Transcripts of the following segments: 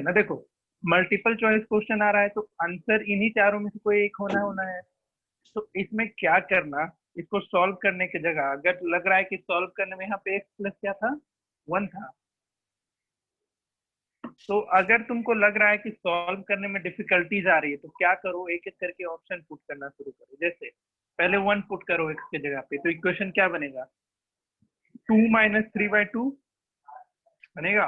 ना देखो, multiple choice question आ रहा है तो आंसर इन्हीं चारों में से कोई एक होना होना है। तो इसमें क्या करना, इसको सॉल्व करने की जगह अगर लग रहा है कि सॉल्व करने में यहाँ पे x प्लस क्या था, 1 था, तो अगर तुमको लग रहा है कि सॉल्व करने में डिफिकल्टीज आ रही है तो क्या करो, एक एक करके ऑप्शन पुट करना शुरू करो। जैसे पहले 1 पुट करो x की जगह पे, तो इक्वेशन क्या बनेगा, 2 माइनस 3/2 बनेगा।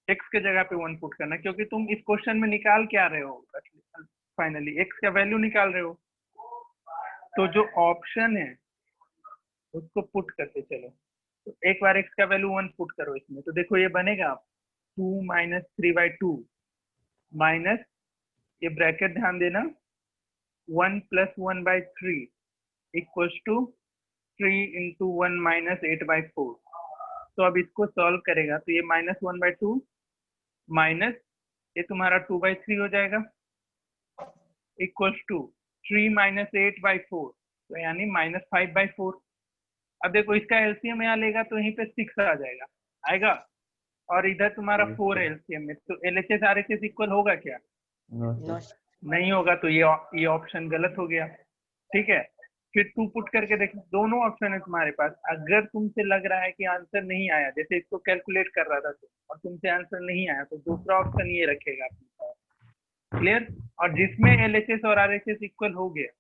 x के जगह पे 1 पुट करना, क्योंकि तुम इस क्वेश्चन में निकाल क्या रहे हो, फाइनली x का वैल्यू निकाल रहे हो। तो जो ऑप्शन है उसको पुट करते चलो। तो एक बार x का वैल्यू 1 पुट करो इसमें, तो देखो ये बनेगा 2 माइनस 3/2 माइनस, ये ब्रैकेट ध्यान देना, 1 plus 1/3 equals to 3 into 1 minus 8/4। तो अब इसको सॉल्व करेगा तो ये -1/2 माइनस ये तुम्हारा 2/3 हो जाएगा इक्वल्स टू 3 माइनस 8/4, तो यानी -5/4। अब देखो इसका एलसीएम यहाँ लेगा तो यहीं पे 6 आ जाएगा, आएगा। और इधर तुम्हारा 4 है एलसीएम में, तो एलएचएस आरएचएस इक्वल होगा क्या, नो नहीं होगा। तो ये ऑप्शन गलत हो गया। ठीक है, फिर तू पुट करके देख, दोनों ऑप्शन है तुम्हारे पास। अगर तुमसे लग रहा है कि आंसर नहीं आया, जैसे इसको कैलकुलेट कर रहा था तुम और तुमसे आंसर नहीं आया, तो दूसरा ऑप्शन ये रखेगा अपने पास। क्लियर। और जिसमें एलएचएस और आरएचएस इक्वल हो गया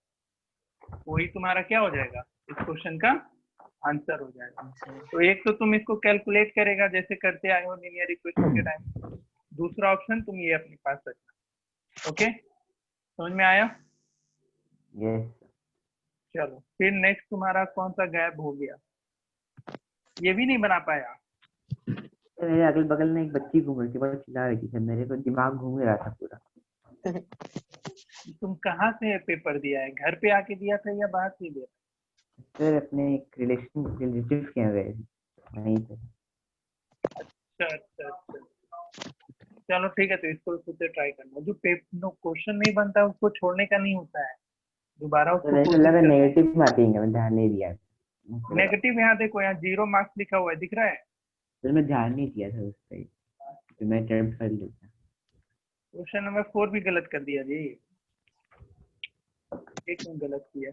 वही तुम्हारा क्या हो जाएगा, इस क्वेश्चन का आंसर हो जाएगा। तो एक तो तुम इसको कैलकुलेट करेगा जैसे करते आए हो लीनियर इक्वेशन के टाइम, दूसरा ऑप्शन तुम ये अपने पास रखना। ओके, समझ में आया। यस चलो फिर नेक्स्ट तुम्हारा कौन सा गैप हो गया, ये भी नहीं बना पाया। मेरे अगल बगल में एक बच्ची घूम रही थी, बहुत चिल्ला रही थी सर, मेरे को दिमाग घूम रहा था पूरा। तुम कहाँ से पेपर दिया है, घर पे आके दिया था या बाहर से दिया सर अपने एक रिलेटिव के यहाँ गए थे, वहीं पे। था? अच्छा अच्छा अच्छा, चलो ठीक है, तो इसको खुद से ट्राई करना। जो पेपर क्वेश्चन नहीं बनता है उसको छोड़ने का नहीं होता है, दोबारा तो उसको मेरे को कोशिश लगा करना। नेगेटिव मार्किंग है, मैं ध्यान नहीं दिया। मुझको लगा, नेगेटिव यहाँ देखो, यहाँ 0 मार्क्स लिखा हुआ है, दिख रहा है। फिर मैं ध्यान नहीं दिया था उस पर, तो मैं अटेम्प्ट कर लेता। क्वेश्चन नंबर 4 भी गलत कर दिया जी, एक में गलत किया।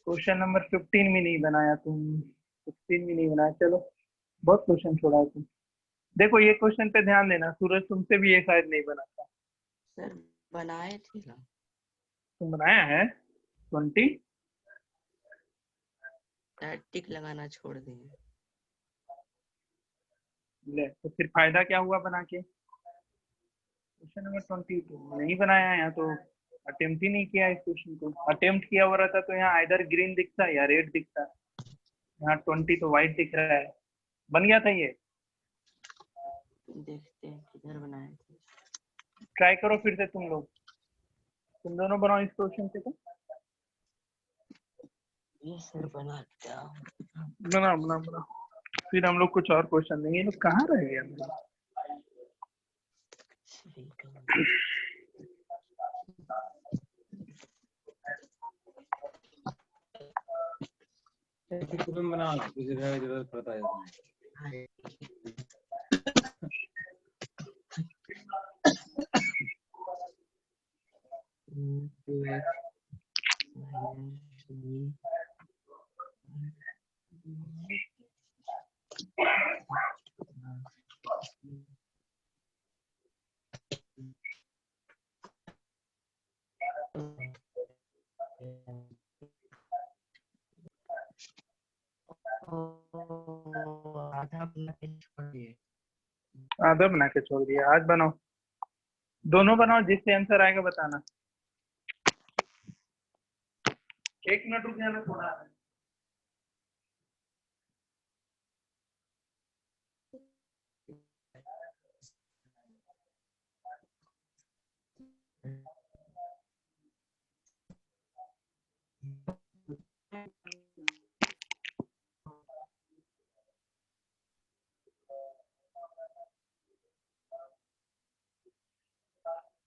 क्वेश्चन नंबर 15 भी नहीं बनाया तुम, 16 भी नहीं बनाया। चलो बहुत क्वेश्चन छोड़ा है तुम। देखो ये क्वेश्चन पे ध्यान देना, सूरज तुमसे भी ये शायद नहीं बना था। सर बनाए थे ना। तुम बनाया है 20। टिक लगाना छोड़ दिए। ले तो फिर फायदा क्या हुआ बना के। क्वेश्चन नंबर 22 नहीं बनाया है, यहाँ तो अटेम्प्ट ही नहीं किया इस क्वेश्चन को। अटेम्प्ट किया हो रहता तो यहाँ इधर ग्रीन दिखता या रेड दिखता, यहाँ 20 तो व्हाइट दिख रहा है, बन गया था ये। देखते हैं किधर बनाए थे। ट्राई करो फिर से तुम लोग, तुम दोनों बनाओ इस क्वेश्चन से। तो ये सर बनाता हूँ। बना बना बना, फिर हम लोग कुछ और क्वेश्चन देंगे। ये लोग कहाँ रह गए हम लोग? तुम बना किसी का जरूरत पड़ता है आधा बना के छोड़ दिए। आधा बना के छोड़ दिया, आज बनाओ, दोनों बनाओ, जिससे आंसर आएगा बताना। 1 मिनट रुक जाना थोड़ा।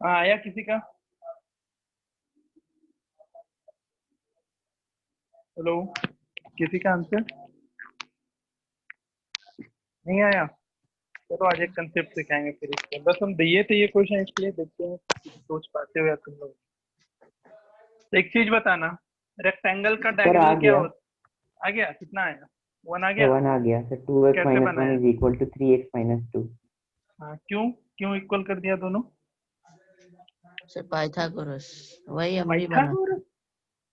हाँ आया किसी का? हेलो, किसी का आंसर नहीं आया? चलो आज एक कंसेप्ट सिखाएंगे फिर इसका। बस हम दिए थे ये क्वेश्चन इसलिए देखते हैं सोच पाते हो या तुम लोग। तो एक चीज बताना, रेक्टेंगल का सर आ डायगोनल क्या गया। होता? आ गया? कितना आया? 1 आ गया? 1 आ गया सर। 2x कैसे minus 1 बनाया? is equal to 3x minus 2। हाँ, क्यों क्यों इक्वल कर दिया दोनों? सर पाइथागोरस वही हम भी बना। पाइथागोरस?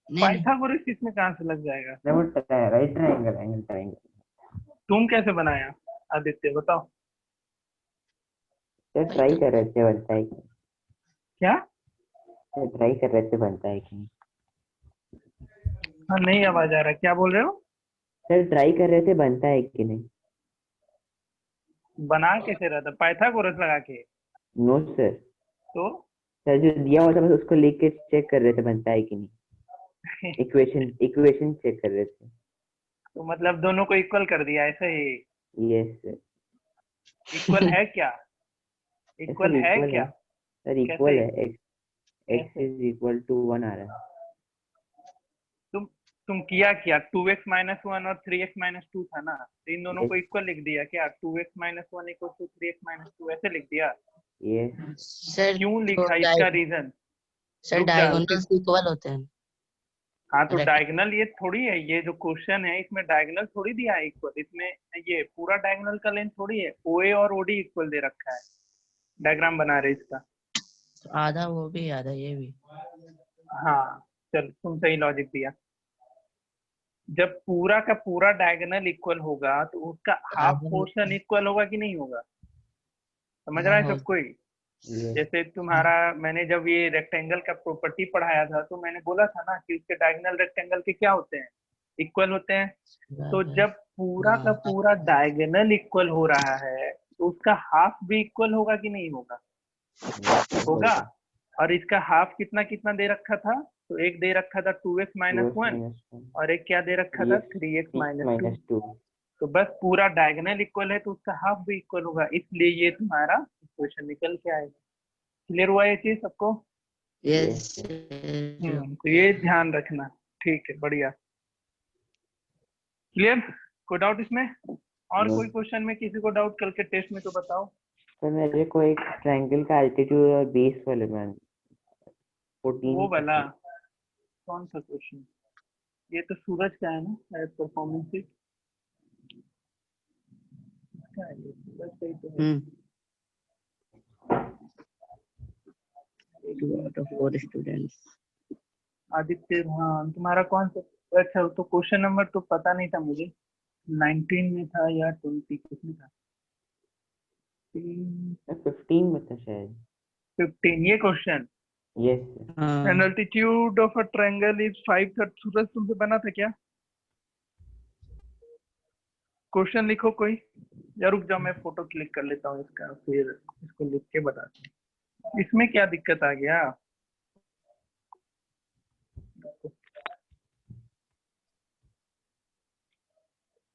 नहीं नहीं पाइथागोरस इसमें कहाँ से लग जाएगा? वो राइट ट्रायंगल ट्रायंगल। तुम कैसे बनाया आदित्य, बताओ। सर ट्राई कर रहे थे बनता है कि क्या? सर ट्राई कर रहे थे बनता है कि नहीं। हाँ, नहीं आवाज आ रहा, क्या बोल रहे हो? सर ट्राई कर रहे थे बनता है कि नहीं। बना कैसे रहा था? पाइथागोरस लगा के? No sir. तो सर जो दिया हुआ था बस उसको लिख के चेक कर रहे थे बनता है कि नहीं। इक्वेशन चेक कर रहे थे। तो मतलब दोनों को इक्वल कर दिया ऐसे ही? Yes sir. इक्वल है क्या? इक्वल सर है इक्वल क्या? है सर इक्वल है। x कैसे? इज इक्वल टू 1 आ रहा है। तुम किया 2x माइनस 1 और 3x माइनस 2 था ना, तो इन दोनों को Yes. इक्वल लिख दिया क्या? 2x minus 1 equal to 3x minus 2 ऐसे लिख दिया? यस सर क्यों तो लिखा, इसका रीजन? सर रुक जा फिर। डायगोनल्स इक्वल होते हैं। हाँ तो Rectangle। डायगोनल ये थोड़ी है, ये जो क्वेश्चन है इसमें डायगोनल थोड़ी दिया है इक्वल। इसमें ये पूरा डायगोनल का लेंथ थोड़ी है, OA और OD इक्वल दे रखा है। डायग्राम बना रहे इसका। आधा वो भी आधा ये भी। हाँ चल, तुम सही लॉजिक दिया। जब पूरा का पूरा डायगोनल इक्वल होगा तो उसका हाफ आधा पोर्शन इक्वल होगा कि नहीं होगा? समझ रहा हाँ है हो। सब कोई? यस जैसे तुम्हारा, मैंने जब ये रेक्टेंगल का प्रॉपर्टी पढ़ाया था तो मैंने बोला था ना कि उसके डायगोनल रेक्टेंगल के क्या होते हैं? इक्वल होते हैं। तो जब पूरा का पूरा डायगोनल इक्वल हो रहा है तो उसका हाफ भी इक्वल होगा कि नहीं होगा? होगा। और इसका हाफ कितना कितना दे रखा था? तो एक दे रखा था 2x माइनस 1 और एक क्या दे रखा था? 3x minus 2। माइनस 2। तो बस पूरा डायगोनल इक्वल है तो उसका हाफ भी इक्वल होगा, इसलिए ये तुम्हारा इक्वेशन निकल के आएगा। क्लियर हुआ ये चीज सबको? यस तो ये ध्यान रखना। ठीक है, बढ़िया। क्लियर? कोई डाउट इसमें? और No. कोई क्वेश्चन में किसी को डाउट कल के टेस्ट में तो बताओ। सर मेरे को एक ट्रायंगल का एल्टीट्यूड और बेस वाले में 14 वो वाला कौन सा क्वेश्चन? ये तो सूरज का है ना, एज परफॉर्मेंस शीट का है ये। सूरज का ही तो है। 2 out of 4 students। आदित्य, हाँ तुम्हारा कौन सा? अच्छा, तो क्वेश्चन नंबर तो पता नहीं था मुझे, 19 में था या 20 किसमें था? 15 में था शायद। 15 ये question. Yes an altitude of a triangle is 5 Suraj तुमसे बना था क्या? क्वेश्चन लिखो कोई, या रुक जाओ मैं फोटो क्लिक कर लेता हूँ इसका, फिर इसको लिख के बताता हूँ। इसमें क्या दिक्कत आ गया?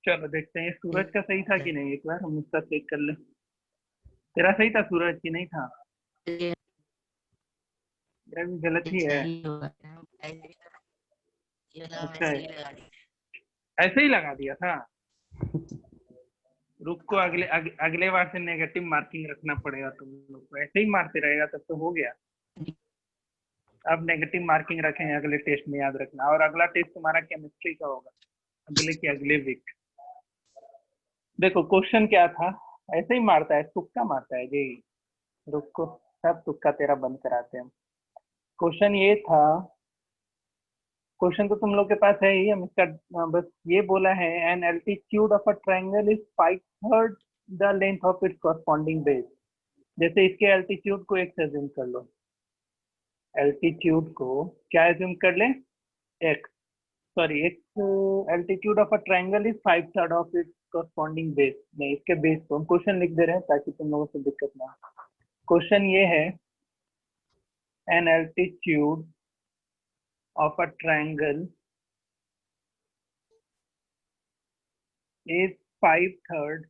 चलो देखते हैं सूरज का सही था कि नहीं, एक बार हम उसका चेक कर ले। तेरा सही था सूरज की नहीं था? मेरा भी गलत ही है। अच्छा है, ऐसे ही लगा दिया था। रुक को अगले बार से नेगेटिव मार्किंग रखना पड़ेगा तुम लोग को। ऐसे ही मारते रहेगा तब तो हो गया। अब नेगेटिव मार्किंग रखें अगले टेस्ट में, याद रखना। और अगला टेस्ट तुम्हारा केमिस्ट्री का होगा, अगले वीक। देखो क्वेश्चन क्या था, ऐसे ही मारता है, तुक्का मारता है जी। रुक को सब तुक्का तेरा बंद कराते हैं। क्वेश्चन ये था, क्वेश्चन तो तुम लोग के पास है ही, हम इसका बस ये बोला है an altitude of a triangle is 5/3 the length of its corresponding base. जैसे इसके एल्टीट्यूड को एक से अज्यूम कर लो, एल्टीट्यूड को क्या अज्यूम कर ले? X, sorry x. Altitude of a triangle is 5/3 of its corresponding base. नहीं, इसके बेस को हम क्वेश्चन लिख दे रहे हैं ताकि तुम लोगों को दिक्कत ना हो। क्वेश्चन ये है, an altitude of a triangle is 5/3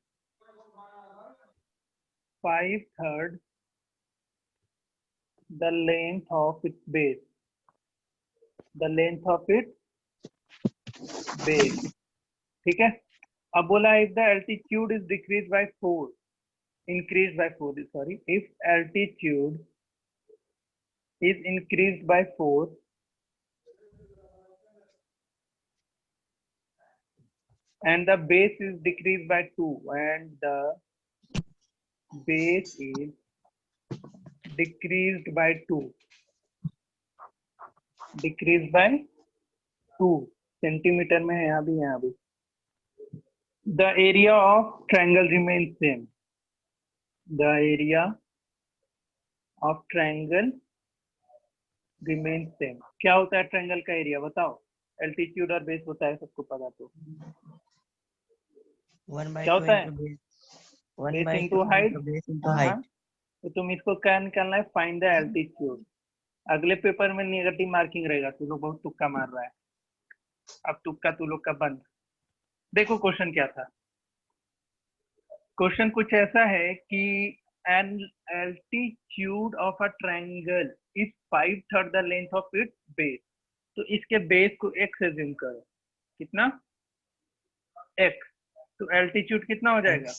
the length of its base, the length of its base। ठीक है। अब बोला if the altitude is decreased by 4 increased by 4, sorry, if altitude is increased by 4 and the base is decreased by 2 and the base is decreased by 2 centimetre में है, यहाँ भी the area of triangle remains same. The area of triangle remains same. क्या होता है triangle का area बताओ? Altitude और बेस होता है, सबको पता तो 1/2 क्या होता है? into base. Base 1/2 into height. into base into height. तो तुम इसको क्या निकालना है? Find the altitude. अगले पेपर में नेगेटिव मार्किंग रहेगा, तू लोग बहुत तुक्का मार रहा है। अब तुक्का तू लोग का बंद। देखो क्वेश्चन क्या था। क्वेश्चन कुछ ऐसा है कि an altitude of a triangle is 5/3 the length of its base. तो इसके बेस को x एज्यूम करो। कितना? x। तो एल्टीट्यूड कितना हो जाएगा?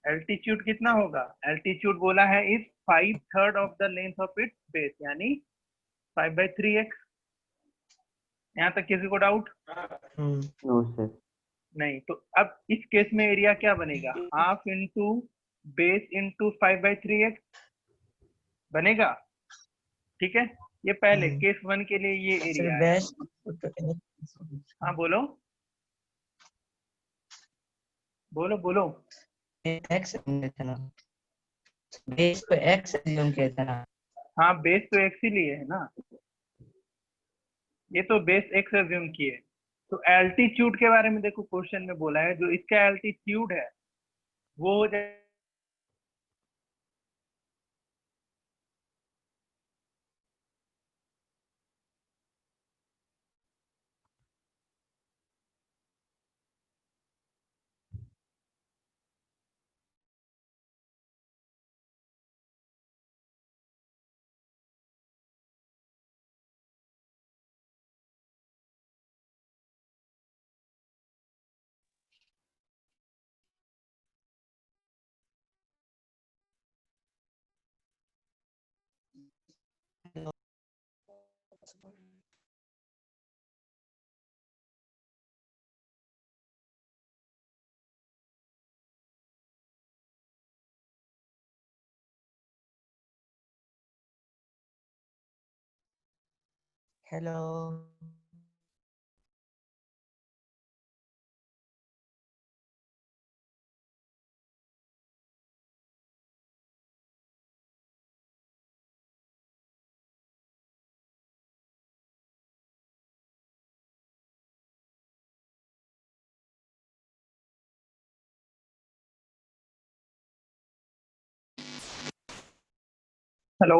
एल्टीट्यूड कितना होगा? एल्टीट्यूड बोला है is 5/3 of the length of its base, यानी 5/3x। यहाँ तक किसी को डाउट? No sir. नहीं। तो अब इस केस में एरिया क्या बनेगा? Half into base into 5/3x बनेगा। ठीक है, ये पहले केस 1 के लिए ये एरिया है। बेस हाँ बोलो बोलो बोलो। x था ना, बेस पे x एज्यूम किया था ना। हाँ बेस तो x ही लिए है ना, ये तो बेस x एज्यूम किए। तो एल्टीट्यूड के बारे में देखो क्वेश्चन में बोला है, जो इसका एल्टीट्यूड है वो हो जाए हेलो हेलो।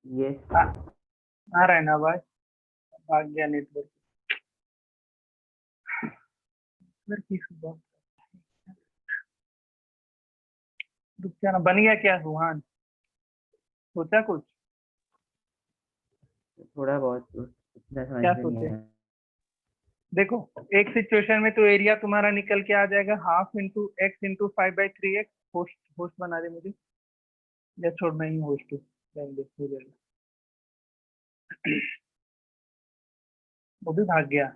यस आ रहा है ना आवाज? भाग गया नेटवर्क। रुक जाना। बन गया क्या सुहान? सोचा कुछ? थोड़ा बहुत उतना समझ क्या में नहीं सोचे? आया। देखो एक सिचुएशन में तो एरिया तुम्हारा निकल के आ जाएगा half into x into 5/3x। Host host बना दे मुझे, या छोड़ना ही होस्ट हो जाएगा। वो भी भाग गया।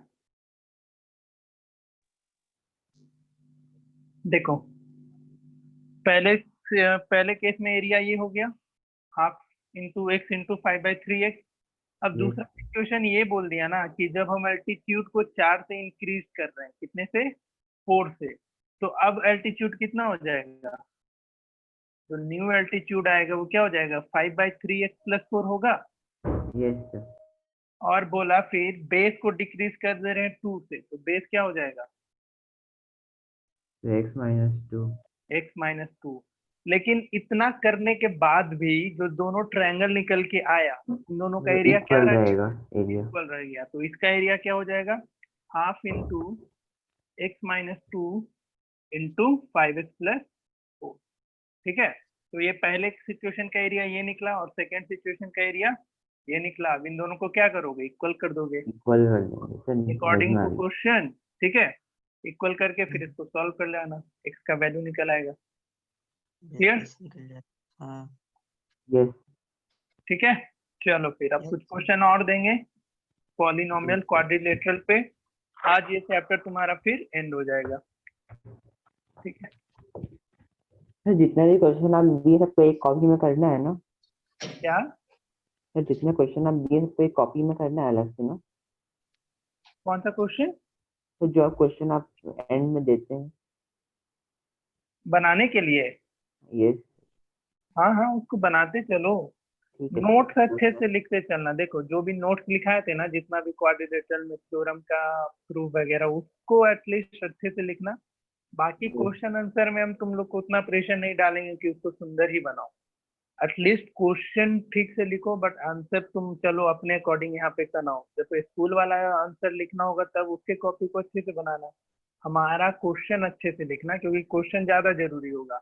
देखो पहले केस में एरिया ये हो गया half into x into 5/3x। अब Yes. दूसरा सिचुएशन ये बोल दिया ना कि जब हम एल्टीट्यूड को 4 से इंक्रीज कर रहे हैं, कितने से? 4 से, तो अब एल्टीट्यूड कितना हो जाएगा? तो न्यू एल्टीट्यूड आएगा वो क्या हो जाएगा? 5/3x + 4 होगा। Yes sir. और बोला फिर बेस को डिक्रीज कर दे रहे हैं 2 से, तो बेस क्या हो जाएगा? तो x-2। x-2। लेकिन इतना करने के बाद भी जो दोनों ट्रायंगल निकल के आया, उन दोनों का एरिया क्या इक्वल रहेगा एरिया। इक्वल रह गया। तो इसका एरिया क्या हो जाएगा? Half into x-2 into 5x + 4। ठीक है, तो ये पहले सिचुएशन का एरिया ये निकला और सेकेंड सिचुएशन का एरिया ये निकला। अब इन दोनों को क्या करोगे? इक्वल कर दोगे इक्वल कर देंगे सर। According to question. ठीक है, इक्वल करके फिर इसको सॉल्व कर लेना, x का वैल्यू निकल आएगा। Clear? हाँ यस ठीक है, चलो फिर अब कुछ क्वेश्चन और देंगे पॉलिनोमियल क्वाड्रिलेटरल पे। आज ये चैप्टर तुम्हारा फिर एंड हो जाएगा। ठीक है, सर, जितना भी क्वेश्चन आप दिए सबको एक कॉपी में करना है ना? क्या सर, जितने क्वेश्चन आप दिए सबको एक कॉपी में करना है अलग से ना? कौन सा क्वेश्चन तो जो आप क्वेश्चन आप एंड में देते हैं। बनाने के लिए? यस, हाँ हाँ, उसको बनाते चलो, ठीक है। नोट्स अच्छे से लिखते चलना। देखो जो भी नोट्स लिखाए थे ना, जितना भी क्वाड्रिलेटरल में थ्योरम का प्रूफ वगैरह, उसको एटलीस्ट अच्छे से लिखना। बाकी क्वेश्चन आंसर में हम तुम लोग को उतना प्रेशर नहीं डालेंगे कि उसको सुंदर ही बनाओ। एटलीस्ट क्वेश्चन ठीक से लिखो, बट आंसर तुम चलो अपने अकॉर्डिंग यहाँ पे बनाओ। जब स्कूल वाला आंसर लिखना होगा तब उसके कॉपी को अच्छे से बनाना। हमारा क्वेश्चन अच्छे से लिखना, क्योंकि क्वेश्चन ज्यादा जरूरी होगा।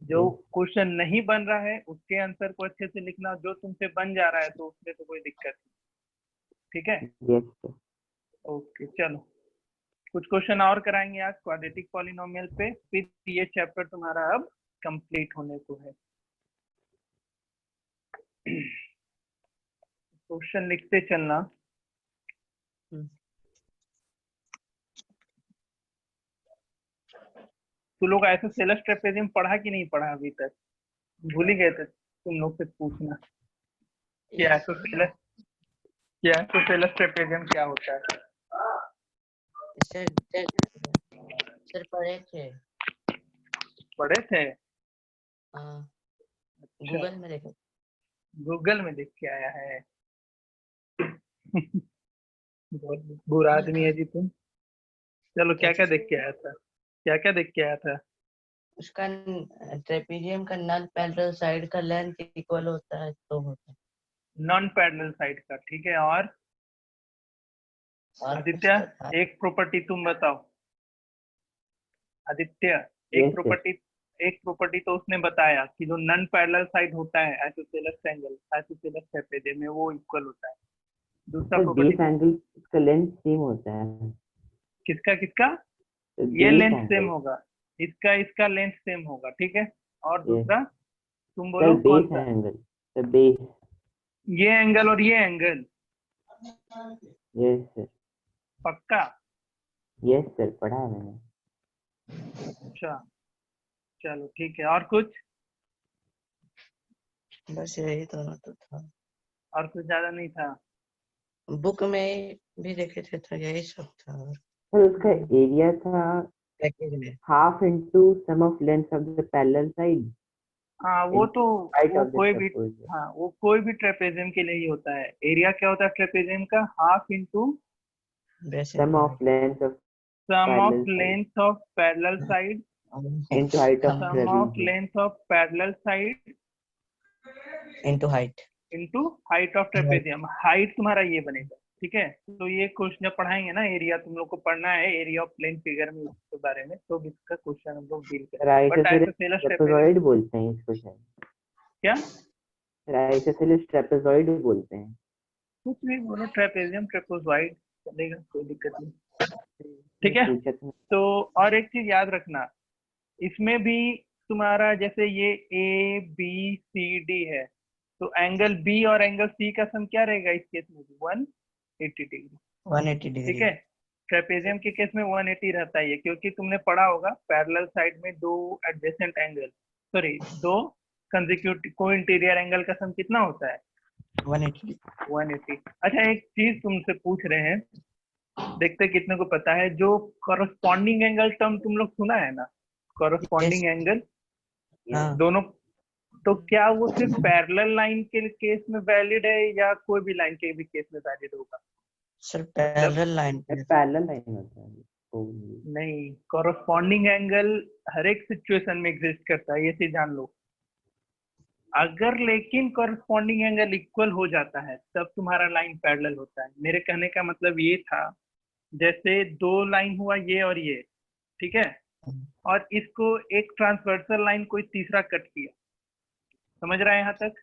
जो क्वेश्चन नहीं बन रहा है उसके आंसर को अच्छे से लिखना, जो तुमसे बन जा रहा है तो उसमें तो कोई दिक्कत नहीं। ठीक है, यस सर। ओके चलो, कुछ क्वेश्चन और कराएंगे आज क्वाड्रेटिक पॉलिनोमियल पे, फिर ये चैप्टर तुम्हारा अब कंप्लीट होने को है। क्वेश्चन लिखते चलना। तू लोग आइसोसेलेस ट्रेपेजियम पढ़ा कि नहीं पढ़ा अभी तक? भूल ही गए थे तुम लोग से पूछना कि आइसोसेलेस ट्रेपेजियम क्या होता है। सर सर पढ़े थे। पढ़े थे? हाँ अच्छा, गूगल में देखा। गूगल में देख के आया है। बहुत बुरा आदमी है जी तुम। चलो, क्या क्या देख के आया था? क्या क्या देख के आया था? उसका ट्रेपेजियम का नॉन पैरेलल साइड का लेंथ इक्वल होता है तो होता है। नॉन पैरेलल साइड का, ठीक है। और और आदित्य, कुछ तो था। एक प्रॉपर्टी तुम बताओ। Aditya, Yes, sir. एक प्रॉपर्टी तो उसने बताया कि जो नॉन पैरेलल साइड होता है आइसोसेलेस ट्रायंगल, आइसोसेलेस ट्रेपेजियम में, वो इक्वल होता है। दूसरा सर, प्रॉपर्टी बेस एंगल का लेंथ सेम होता है। किसका किसका? सर, ये बेस लेंथ सेम एंगल। होगा, इसका लेंथ सेम होगा, ठीक है। और यस दूसरा तुम सर, बोलो कौन बेस सा? एंगल। Sir, base. ये एंगल और ये एंगल। Yes sir. पक्का? यस सर, पढ़ा है मैंने। अच्छा चलो ठीक है, और कुछ? बस यही दोनों तो था। और कुछ ज्यादा नहीं था? बुक में भी देखे थे तो यही सब था। सर, उसका एरिया था पैकेज में half into sum of length of the parallel side हाँ वो तो, इंटू हाइट वो ऑफ द कोई भी, ट्रापेज़ोइड। हाँ वो कोई भी ट्रेपेजियम के लिए ही होता है। एरिया क्या होता है ट्रेपेजियम का? Half into base sum into of length of sum of parallel side length of parallel side, into height of sum of trapezoid. Length of parallel side into height. Into height of trapezium. Height तुम्हारा ये बनेगा, ठीक है। तो ये question जब पढ़ाएंगे ना, एरिया तुम लोग को पढ़ना है, एरिया ऑफ प्लेन फिगर में, उसके बारे में, तो इसका क्वेश्चन हम लोग डील करेंगे। बट आइसोसेलेस ट्रेपेजियम ट्रापेज़ोइड बोलते हैं इसको शायद। क्या? आइसोसेलेस ट्रापेज़ोइड बोलते हैं। कुछ भी बोलो, ट्रेपेजियम, ट्रेपेज़ोइड, चलेगा, कोई दिक्कत नहीं, ठीक मैं है। पूछा था। तो और एक चीज याद रखना, इसमें भी तुम्हारा जैसे ये ए बी सी डी है, तो एंगल बी और एंगल सी का सम क्या रहेगा इस केस में? 180 डिग्री, 180 ठीक डिग्री। है। ट्रेपेजियम के केस में 180 रहता है ये, क्योंकि तुमने पढ़ा होगा पैरेलल साइड में दो एडजेसेंट एंगल, सॉरी दो कंसेक्यूटिव को इंटीरियर एंगल का सम कितना होता है? 180। 180। अच्छा, एक चीज तुमसे पूछ रहे हैं, देखते कितने को पता है। जो कॉरस्पॉन्डिंग एंगल टर्म तुम लोग सुना है ना, कॉरस्पॉन्डिंग एंगल हाँ दोनों, तो क्या वो सिर्फ पैरेलल लाइन के केस में वैलिड है या कोई भी लाइन के भी केस में वैलिड होगा? सर मतलब पैरेलल लाइन पे। पैरेलल लाइन होता है तो। नहीं, कॉरस्पॉन्डिंग एंगल हर एक सिचुएशन में एग्जिस्ट करता है, ये चीज जान लो। अगर लेकिन कॉरस्पॉन्डिंग एंगल इक्वल हो जाता है तब तुम्हारा लाइन पैरेलल होता है। मेरे कहने का मतलब ये था, जैसे दो लाइन हुआ ये और ये, ठीक है, और इसको एक ट्रांसवर्सल लाइन कोई तीसरा कट किया, समझ रहा है यहाँ तक?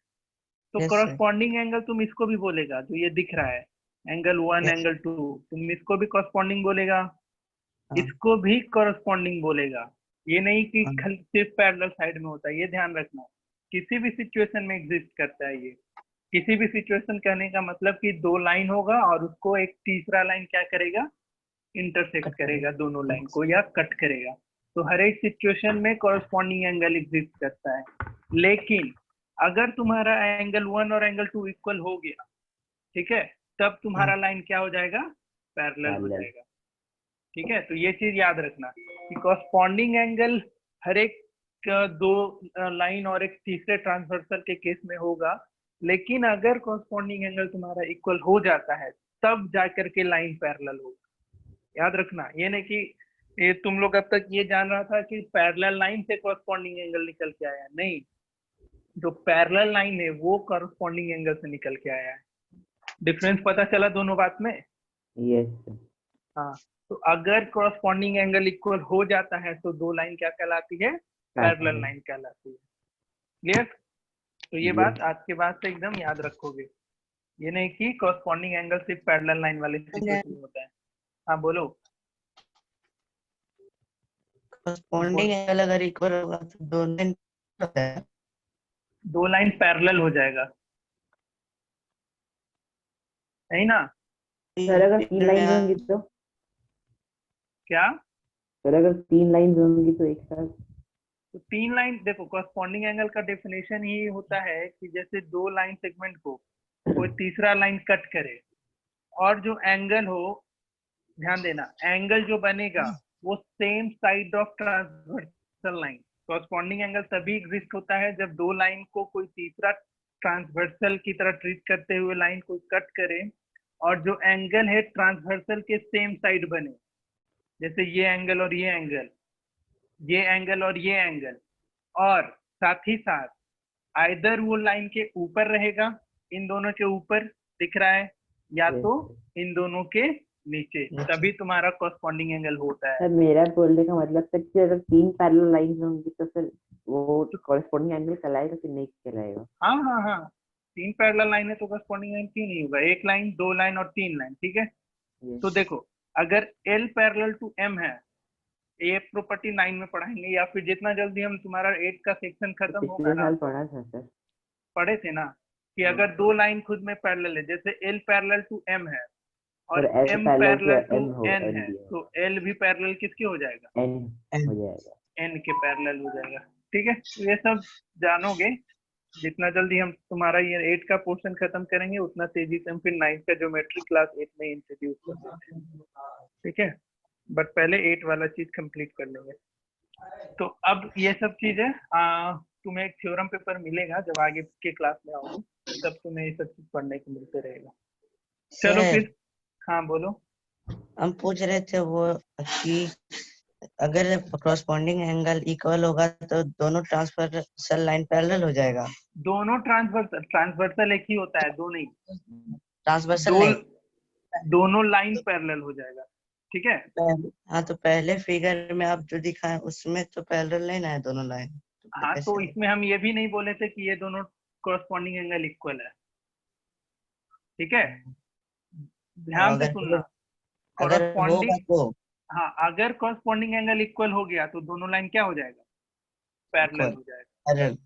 तो यस सर। कॉरस्पॉन्डिंग एंगल तुम इसको भी बोलेगा, जो ये दिख रहा है एंगल 1 यस एंगल 2, तुम इसको भी कॉरस्पॉन्डिंग बोलेगा। इसको भी कॉरस्पॉन्डिंग बोलेगा। ये नहीं कि हाँ। सिर्फ पैरेलल साइड में होता है, ये ध्यान रखना। किसी भी सिचुएशन में एग्जिस्ट करता है ये। किसी भी सिचुएशन कहने का मतलब कि दो लाइन होगा और उसको एक तीसरा लाइन क्या करेगा, इंटरसेक्ट कट करेगा दोनों लाइन को या कट करेगा। तो हर एक सिचुएशन में कॉरस्पॉन्डिंग एंगल एग्जिस्ट करता है। लेकिन अगर तुम्हारा एंगल 1 और एंगल 2 इक्वल हो गया, ठीक है, तब तुम्हारा लाइन क्या हो जाएगा, पैरेलल हो Parallel. जाएगा। ठीक है, तो ये चीज याद रखना कि कॉरस्पॉन्डिंग एंगल हर एक दो लाइन और एक तीसरे ट्रांसवर्सल के केस में होगा। लेकिन अगर कॉरस्पॉन्डिंग एंगल तुम्हारा इक्वल हो जाता है तब जाकर के लाइन पैरेलल होगा। याद रखना, ये नहीं कि ये तुम लोग अब तक ये जान रहा था कि पैरेलल लाइन से कॉरस्पॉन्डिंग एंगल निकल के आया, नहीं, जो पैरेलल लाइन है वो कॉरस्पॉन्डिंग एंगल से निकल के आया है। डिफरेंस पता चला दोनों बात में? Yes, sir. हाँ, तो अगर कॉरस्पॉन्डिंग एंगल इक्वल हो जाता है तो दो लाइन क्या कहलाती है, पैरेलल लाइन कहलाती है। क्लियर? तो ये Yes. बात आज के बाद से एकदम याद रखोगे। ये नहीं कि कॉरस्पॉन्डिंग एंगल सिर्फ पैरेलल लाइन वाले सिचुएशन में होता है। हाँ बोलो। कॉरस्पॉन्डिंग एंगल अगर इक्वल होगा तो दोनों होता है। दो लाइन पैरेलल हो जाएगा, नहीं ना? सर अगर 3 लाइन होंगी तो? क्या? सर अगर 3 लाइन होंगी तो एक साथ? तो 3 लाइन, देखो कॉरस्पॉन्डिंग एंगल का डेफिनेशन ही होता है कि जैसे दो लाइन सेगमेंट को कोई तीसरा लाइन कट करे और जो एंगल हो, ध्यान देना, एंगल जो बनेगा वो same side of transversal line. Corresponding angle तभी एग्जिस्ट होता है जब दो लाइन को कोई तीसरा ट्रांसवर्सल की तरह ट्रीट करते हुए लाइन को कट करे और जो एंगल है ट्रांसवर्सल के सेम साइड बने। जैसे ये एंगल और ये एंगल, ये एंगल और ये एंगल, और साथ ही साथ आइदर वो लाइन के ऊपर रहेगा, इन दोनों के ऊपर दिख रहा है, या Yes, तो sir. इन दोनों के नीचे, तभी तुम्हारा कॉरस्पॉन्डिंग एंगल होता है। सर मेरा बोलने का मतलब था कि अगर 3 पैरेलल लाइंस होंगी तो फिर वो कॉरस्पॉन्डिंग एंगल कहलाएगा कि नहीं कहलाएगा? हाँ हाँ हाँ, 3 पैरेलल लाइन है तो कॉरस्पॉन्डिंग एंगल क्यों नहीं होगा? 1 लाइन, 2 लाइन और 3 लाइन, ठीक है। Yes. तो देखो, अगर L पैरेलल टू M है, ये प्रॉपर्टी 9 में पढ़ाएंगे या फिर जितना जल्दी हम तुम्हारा 8 का सेक्शन खत्म होगा पिछले ना, साल पढ़ा था सर। पढ़े थे ना कि अगर दो लाइन खुद में पैरेलल है, जैसे L पैरेलल टू M है और sir L M parallel parallel to to M हो N है, N तो L भी पैरेलल किसके हो जाएगा, N हो जाएगा। N के पैरेलल हो जाएगा। ठीक है, तो ये सब जानोगे। जितना जल्दी हम तुम्हारा ये 8 का पोर्शन खत्म करेंगे उतना तेजी से हम फिर 9 का ज्योमेट्री क्लास 8 में इंट्रोड्यूस कर देते हैं। ठीक है, बट पहले 8 वाला चीज कंप्लीट कर लेंगे। तो अब ये सब चीजें तुम्हें एक थ्योरम पेपर मिलेगा जब आगे के क्लास में आओगे, तब तुम्हें ये सब चीज पढ़ने को मिलते रहेगा। चलो सर, फिर, हाँ बोलो। हम पूछ रहे थे वो कि अगर कॉरस्पॉन्डिंग एंगल इक्वल होगा तो दोनों ट्रांसवर्सल लाइन पैरेलल हो जाएगा। दोनों ट्रांसवर्सल एक ही होता है, दो नहीं, ट्रांसवर्सल दो, नहीं, दोनों लाइन पैरेलल हो जाएगा। ठीक है, हाँ तो पहले फिगर में आप जो दिखाए उसमें तो पैरेलल नहीं ना है दोनों लाइन, तो हाँ, कैसे तो होगा? इसमें हम ये भी नहीं बोले थे कि ये दोनों कॉरस्पॉन्डिंग एंगल इक्वल है। ठीक है, ध्यान से अगर सुनना। अगर होगा कॉरस्पॉन्डिंग, तो हाँ, अगर कॉरस्पॉन्डिंग एंगल इक्वल हो गया तो दोनों लाइन क्या हो जाएगा, पैरेलल हो जाएगा, पैरेलल।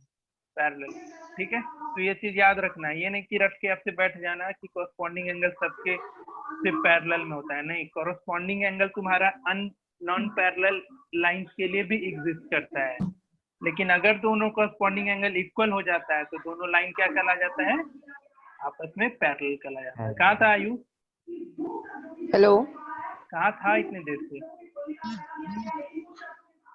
पैरेलल। ठीक है, तो ये चीज याद रखना है। ये नहीं कि रट के आपसे बैठ जाना कि कॉरस्पॉन्डिंग एंगल सबके सिर्फ पैरेलल में होता है, नहीं, कॉरस्पॉन्डिंग एंगल तुम्हारा नॉन पैरेलल लाइन के लिए भी एग्जिस्ट करता है। लेकिन अगर दोनों कॉरस्पॉन्डिंग एंगल इक्वल हो जाता है तो दोनों लाइन क्या कहला जाता है, आपस में पैरेलल कहला जाता है। कहाँ था आयु? हेलो कहाँ था इतने देर से?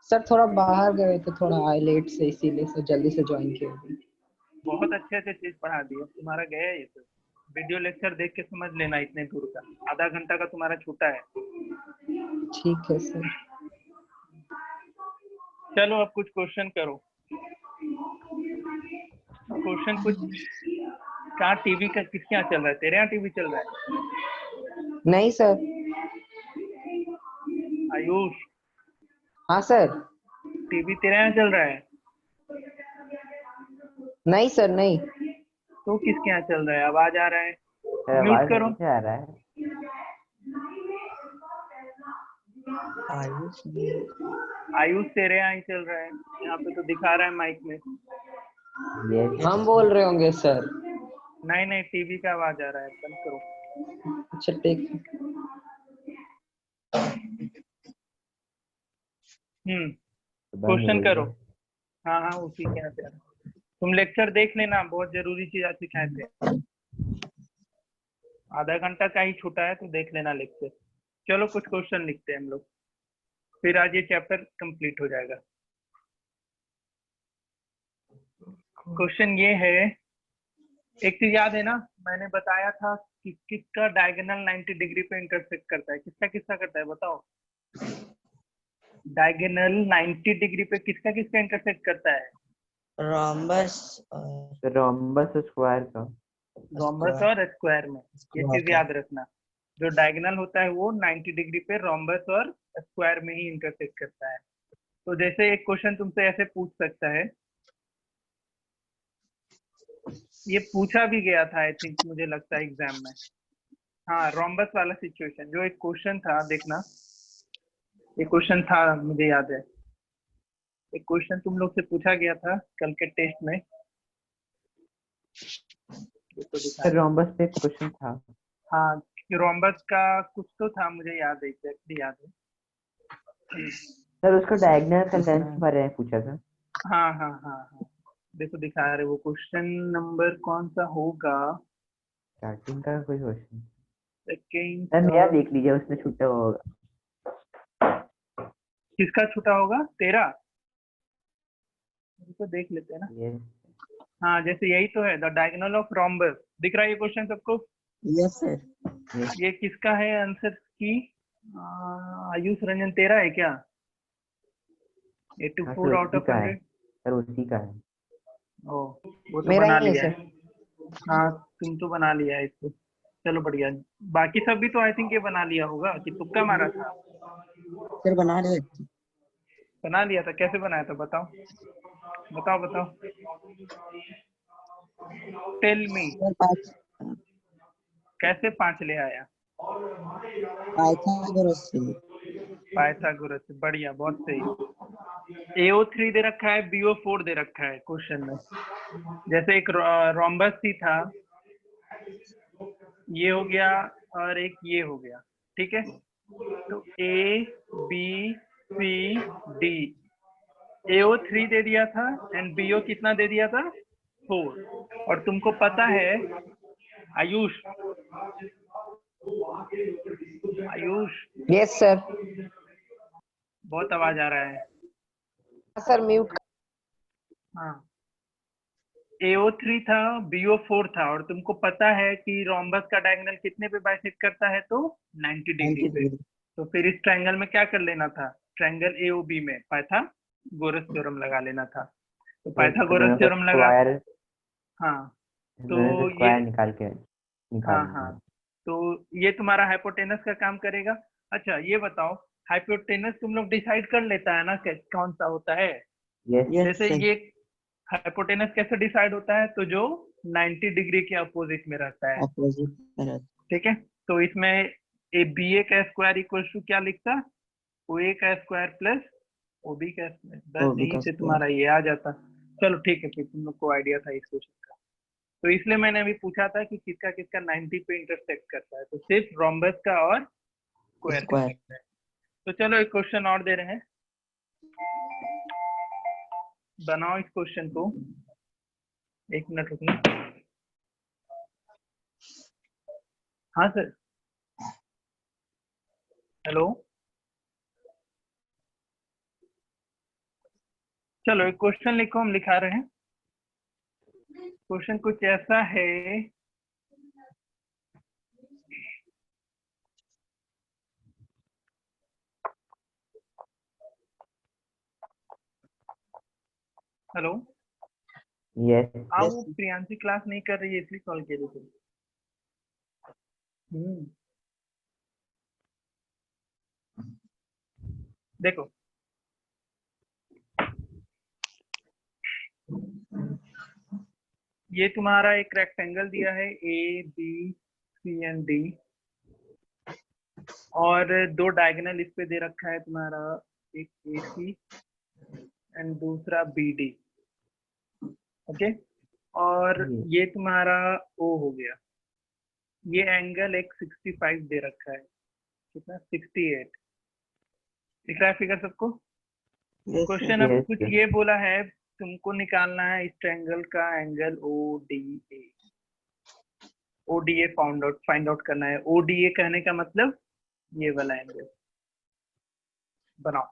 सर, थोड़ा बाहर गए थे, थोड़ा आए लेट से, इसीलिए सर जल्दी से ज्वाइन किया अभी। बहुत अच्छे अच्छे चीज पढ़ा दिए तुम्हारा, गया ये तो। वीडियो लेक्चर देख के समझ लेना, इतने दूर का आधा घंटा का तुम्हारा छूटा है। ठीक है सर। चलो अब कुछ क्वेश्चन करो। क्वेश्चन कुछ। कहाँ टीवी का, किसके यहाँ चल रहा है? तेरे यहाँ टीवी चल रहा है? नहीं सर। आयुष, हाँ सर। टीवी तेरे यहाँ चल रहा है? नहीं सर, नहीं। तो किसके यहाँ चल रहा है? आवाज आ रहा है, सर म्यूट आवाज करो। कैसे आ रहा है? आयुष आयुष तेरे यहाँ ही चल रहा है, यहाँ पे तो दिखा रहा है माइक में। यस हम बोल रहे होंगे सर। नहीं नहीं, टीवी का आवाज आ रहा है, बंद करो। अच्छा ठीक। क्वेश्चन करो। हाँ हाँ, उसी के यहाँ पे आ रहा है। तुम लेक्चर देख लेना, बहुत जरूरी चीज आज सिखाए थे। आधा घंटा का ही छूटा है तो देख लेना लेक्चर। चलो कुछ क्वेश्चन लिखते हैं हम लोग, फिर आज ये चैप्टर कंप्लीट हो जाएगा। क्वेश्चन ये है, एक चीज याद है ना, मैंने बताया था कि किसका डायगोनल 90 डिग्री पे इंटरसेक्ट करता है, किसका किसका करता है बताओ। डायगोनल 90 डिग्री पे किसका किसका इंटरसेक्ट करता है? रोम्बस रोम्बस स्क्वायर का। रोम्बस और स्क्वायर में, ये चीज याद रखना। जो डायगोनल होता है वो 90 डिग्री पे रोम्बस और स्क्वायर में ही इंटरसेक्ट करता है। तो जैसे एक क्वेश्चन तुमसे ऐसे पूछ सकता है, ये पूछा भी गया था आई थिंक, मुझे लगता है एग्जाम में। हाँ, रोम्बस वाला सिचुएशन जो एक क्वेश्चन था, देखना ये क्वेश्चन था, मुझे याद है। एक क्वेश्चन तुम लोग से पूछा गया था कल के टेस्ट में। तो रोम्बस पे क्वेश्चन था। हाँ, रोम्बस का कुछ तो था, मुझे याद है, एग्जैक्टली याद है। सर उसका डायगोनल का लेंथ के बारे में पूछा था। हाँ हाँ हाँ हाँ, देखो दिखा रहे, वो क्वेश्चन नंबर कौन सा होगा? स्टार्टिंग का कोई क्वेश्चन। सेकंड। सर मेरा देख लीजिए, उसने छूटा होगा। किसका छूटा होगा? तेरा? तो देख लेते हैं ना। यस हाँ, जैसे यही तो है, द डायगोनल ऑफ रोम्बस। दिख रहा है ये क्वेश्चन सबको? Yes sir. ये किसका है आंसर की? आयुष रंजन तेरा है क्या? 84 आउट ऑफ 100। सर उसी का है। ओ, वो तो मेरा बना ही है लिया है। सर। हाँ, तुम तो बना लिया है इसको। चलो बढ़िया। बाकी सब भी तो आई थिंक ये बना लिया होगा, कि तुक्का मारा था? सर बना रहे थे। बना लिया था? कैसे बनाया था बताओ बताओ बताओ, टेल मी। सर कैसे 5 ले आया? पाइथागोरस से। पाइथागोरस से, बढ़िया, बहुत सही। AO3 दे रखा है, BO4 दे रखा है क्वेश्चन में। जैसे एक रोम्बस ही था, ये हो गया और एक ये हो गया, ठीक है। तो ABCD, AO3 दे दिया था एंड BO कितना दे दिया था? 4। और तुमको पता है आयुष, आयुष यस सर। बहुत आवाज आ रहा है। Sir mute. हाँ, AO3 था, BO4 था, और तुमको पता है कि रोम्बस का डायगोनल कितने पे बाइसेक्ट करता है? तो 90 डिग्री पे। तो फिर इस ट्रायंगल में क्या कर लेना था? ट्रायंगल AOB में पाइथागोरस थ्योरम लगा लेना था। तो पाइथागोरस थ्योरम लगा। हाँ तो ये, निकाल हाँ, तो ये तुम्हारा हाइपोटेनस का काम करेगा। अच्छा ये बताओ, हाइपोटेनस तुम लोग डिसाइड कर लेता है ना कौन सा होता है? जैसे ये हाइपोटेनस कैसे डिसाइड होता है? तो जो 90 डिग्री के अपोजिट में रहता है, ठीक है। तो इसमें BA का स्क्वायर इक्वल टू क्या लिखता? OA का स्क्वायर प्लस OB का स्क्वायर। बस यहीं से तुम्हारा ये आ जाता। चलो ठीक है, फिर तुम लोग को आइडिया था इस क्वेश्चन का, तो इसलिए मैंने अभी पूछा था कि किसका किसका 90 पे इंटरसेक्ट करता है। तो सिर्फ रोम्बस का और स्क्वायर का करता है। तो चलो एक क्वेश्चन और दे रहे हैं, बनाओ इस क्वेश्चन को। 1 मिनट रुकना। हाँ सर, हेलो। चलो एक क्वेश्चन लिखो, हम लिखा रहे हैं। क्वेश्चन कुछ ऐसा है, हेलो। यस वो प्रियांशी क्लास नहीं कर रही है इसलिए कॉल किया थे। देखो, ये तुम्हारा एक रेक्टेंगल दिया है A B C and D, और दो डायगोनल इस पे दे रखा है तुम्हारा, एक AC एंड दूसरा BD। ओके, और ये तुम्हारा O हो गया। ये एंगल एक 65 दे रखा है, कितना 68। दिख रहा है फिगर सबको? क्वेश्चन अब Yes, कुछ yes. ये बोला है, तुमको निकालना है इस ट्रायंगल का angle ODA। ODA find out करना है। ODA कहने का मतलब ये वाला एंगल। बनाओ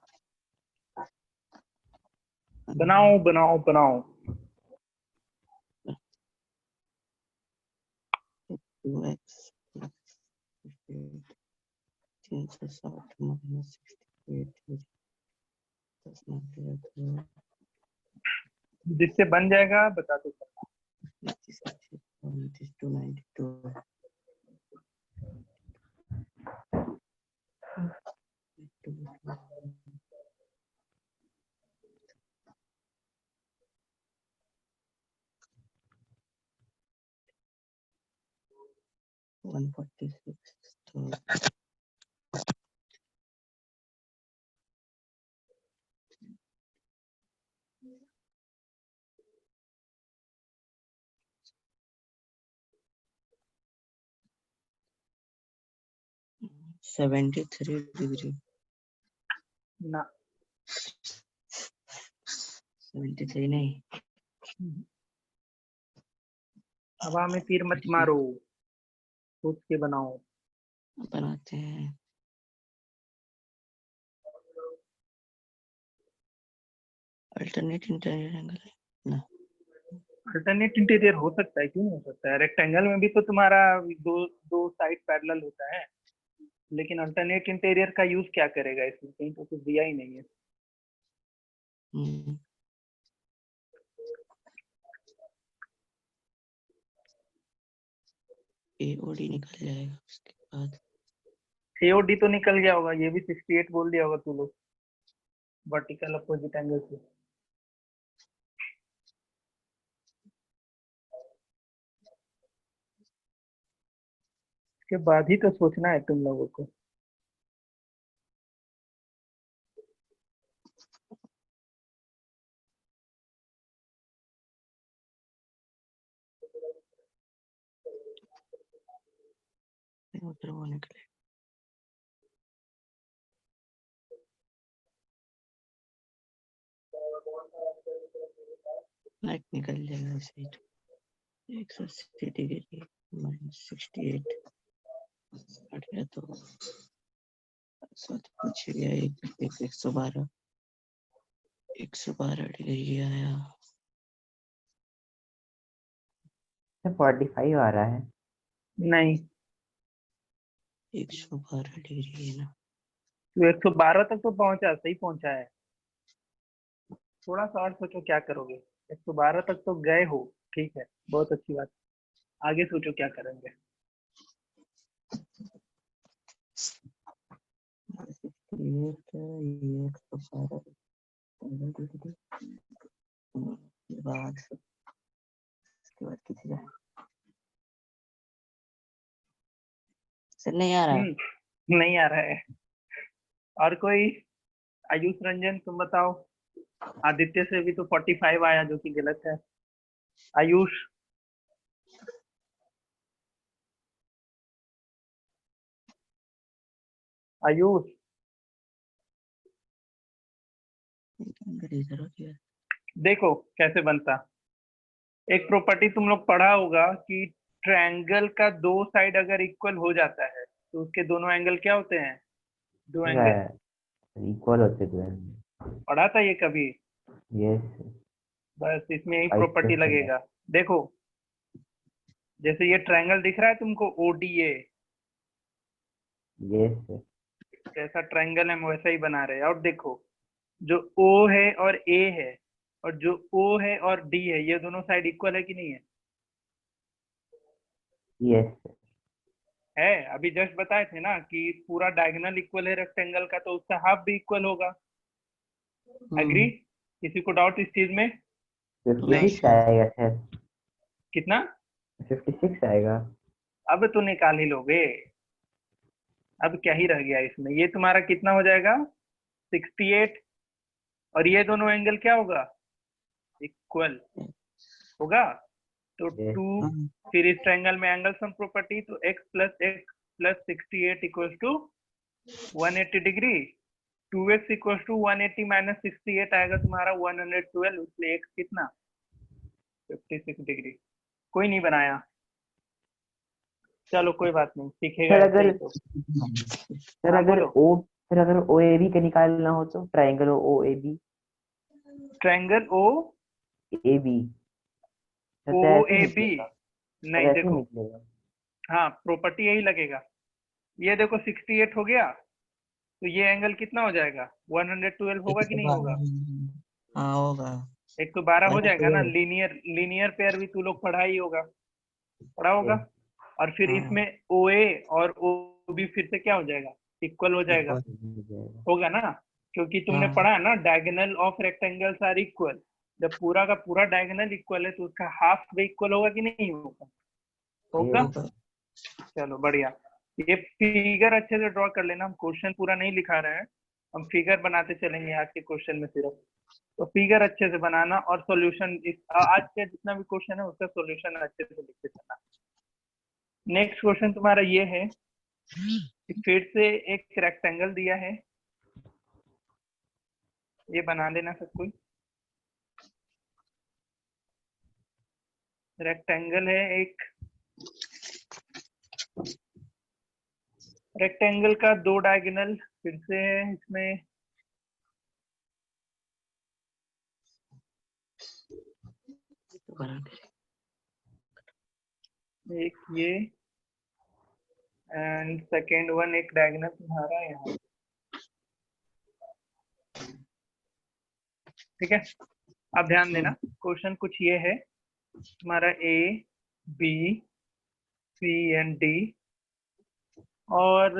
बनाओ बनाओ बनाओ। 2x plus 58 360 minus 68 10 90 जिससे बन जाएगा बता दो। 292 146 तो 73 डिग्री ना 73 नहीं, हवा में तीर मत मारो, सोच के बनाओ। बनाते हैं। अल्टरनेट इंटीरियर एंगल ना, अल्टरनेट इंटीरियर हो सकता है, क्यों नहीं हो सकता है? रेक्टेंगल में भी तो तुम्हारा दो दो साइड पैरेलल होता है, लेकिन अल्टरनेट इंटीरियर का यूज क्या करेगा इसमें? कहीं तो कुछ दिया ही नहीं है। AOD निकल जाएगा उसके बाद। AOD तो निकल गया होगा, ये भी 68 बोल दिया होगा तू लोग, वर्टिकल अपोजिट एंगल से। इसके बाद ही तो सोचना है तुम लोगों को। उधर वो निकले, लाइट निकल जाएगा साइड 180 डिग्री माइनस 68 हट गया तो साथ पूछ गया 112 डिग्री आया। 45 आ रहा है। नहीं, 112 डिग्री है ना, तो 112 तक तो पहुंचा, सही पहुंचा है। थोड़ा सा और सोचो क्या करोगे। 112 तक तो गए हो, ठीक है, बहुत अच्छी बात। आगे सोचो क्या करेंगे। ये 112 डिग्री बाद उसके बाद किसी का सर नहीं आ रहा है। नहीं आ रहा है। और कोई? आयुष रंजन तुम बताओ। आदित्य से भी तो 45 आया, जो कि गलत है। आयुष, आयुष इधर हो गया। देखो कैसे बनता। एक प्रॉपर्टी तुम लोग पढ़ा होगा कि ट्रायंगल का दो साइड अगर इक्वल हो जाता है तो उसके दोनों एंगल क्या होते हैं? दो एंगल। इक्वल होते तो हैं। पढ़ा था ये कभी? यस। बस इसमें एक 5 प्रॉपर्टी पे लगेगा। देखो, जैसे ये ट्रायंगल दिख रहा है तुमको ODA, यस। जैसा ट्रायंगल हम वैसा ही बना रहे हैं। और देखो, जो O है और A है, और जो O है और D है, ये दोनों साइड इक्वल है कि नहीं है? यस। है। अभी जस्ट बताए थे ना कि पूरा डायगोनल इक्वल है रेक्टेंगल का, तो उसका हाफ भी इक्वल होगा। एग्री? किसी को डाउट इस चीज में? 56 आएगा सर। कितना? 56 आएगा। अब तो निकाल ही लोगे। अब क्या ही रह गया इसमें, ये तुम्हारा कितना हो जाएगा 68, और ये दोनों एंगल क्या होगा इक्वल होगा। तो Yes. 2, फिर इस ट्रायंगल में एंगल सम प्रॉपर्टी, तो x plus 68 equals to 180 degree. 2x equals to 180 minus 68 आएगा तुम्हारा 112, इसलिए x कितना 56 डिग्री। कोई नहीं बनाया, चलो कोई बात नहीं, सीखेगा सर ऐसे ही अगर तो। सर हाँ अगर बोलो। ओ सर अगर ओ ए बी का निकालना हो तो triangle O A B triangle O A B O तो ऐसे ए बी, निकलेगा, नहीं ऐसे देखो, निकलेगा। हाँ प्रॉपर्टी यही लगेगा। ये देखो 68 हो गया, तो ये एंगल कितना हो जाएगा 112 होगा कि नहीं होगा। हाँ होगा। 112 हो जाएगा ना। 112। लीनियर पेयर भी तू लोग पढ़ा ही होगा, पढ़ा होगा। Yes. और फिर हाँ। इसमें ओ ए और ओ बी फिर से क्या हो जाएगा इक्वल हो जाएगा, Equal। हो जाएगा। होगा ना, क्योंकि तुमने हाँ। पढ़ा है ना diagonal of rectangles are equal. जब पूरा का पूरा डायगोनल इक्वल है तो उसका हाफ भी इक्वल होगा कि नहीं होगा, होगा। Yes. होगा। चलो बढ़िया। ये फिगर अच्छे से ड्रॉ कर लेना, हम क्वेश्चन पूरा नहीं लिखा रहे हैं, हम फिगर बनाते चलेंगे आज के क्वेश्चन में सिर्फ। तो फिगर अच्छे से बनाना और सॉल्यूशन आज का जितना भी क्वेश्चन है उसका सॉल्यूशन अच्छे से लिखते चलना। नेक्स्ट क्वेश्चन तुम्हारा ये है कि फिर से एक रेक्टेंगल दिया है, ये बना लेना सब कोई। रेक्टेंगल है एक, रेक्टेंगल का 2 डायगोनल फिर से है इसमें, एक ये एंड सेकेंड वन एक डायगोनल तुम्हारा यहाँ, ठीक है। अब ध्यान देना, क्वेश्चन कुछ ये है तुम्हारा A B C and D, और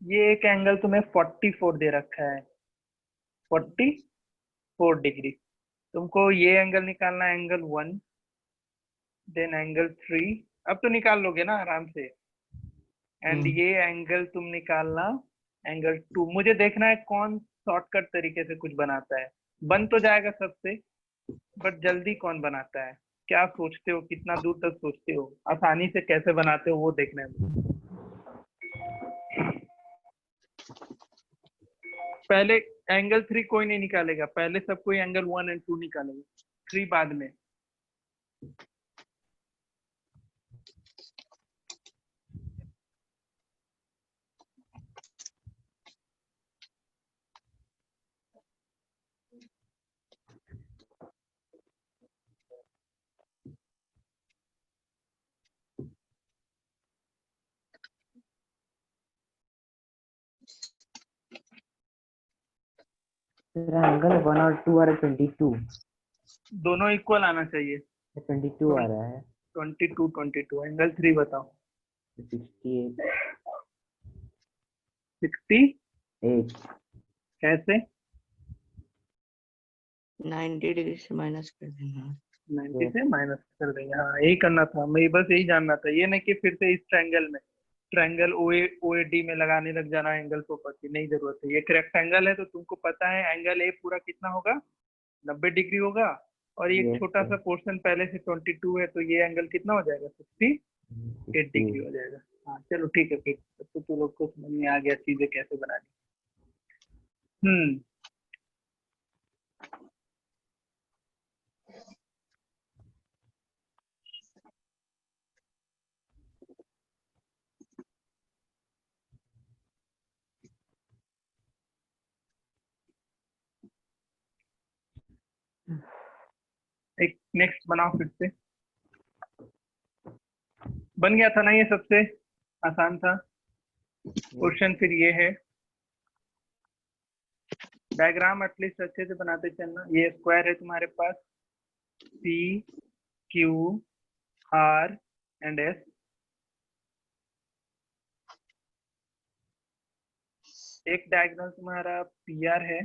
ये एक एंगल तुम्हें 44 दे रखा है, 44 डिग्री। तुमको ये एंगल निकालना है, एंगल 1, देन एंगल 3, अब तो निकाल लोगे ना आराम से। एंड ये एंगल तुम निकालना एंगल 2। मुझे देखना है कौन शॉर्टकट तरीके से कुछ बनाता है, बन तो जाएगा सबसे, बट जल्दी कौन बनाता है, क्या सोचते हो, कितना दूर तक सोचते हो, आसानी से कैसे बनाते हो वो देखना है। पहले एंगल 3 कोई नहीं निकालेगा, पहले सब कोई एंगल 1 एंड 2 निकालेगा, 3 बाद में। सर एंगल 1 और 2 आ रहा है 22, दोनों इक्वल आना चाहिए। 22 आ रहा है 22 एंगल 3 बताओ। 68 68 कैसे, 90 डिग्री से माइनस कर देना। 90 से माइनस कर देंगे, हाँ यही करना था, मैं बस यही जानना था। ये नहीं कि फिर से इस ट्रायंगल में ट्रायंगल ओएडी में लगाने लग जाना एंगल प्रॉपर्टी, नहीं जरूरत है। ये एक रेक्टेंगल है तो तुमको पता है एंगल ए पूरा कितना होगा 90 डिग्री होगा, और ये Yes, छोटा सा sir. पोर्शन पहले से 22 है, तो ये एंगल कितना हो जाएगा 68 डिग्री हो जाएगा। हाँ चलो ठीक है, फिर तो तुम लोग को समझ में आ गया चीजें कैसे बनानी। एक नेक्स्ट बनाओ फिर से, बन गया था ना, ये सबसे आसान था क्वेश्चन। फिर ये है डायग्राम एटलीस्ट अच्छे से बनाते चलना। ये स्क्वायर है तुम्हारे पास, P Q R and S. एक डायगोनल तुम्हारा पी आर है,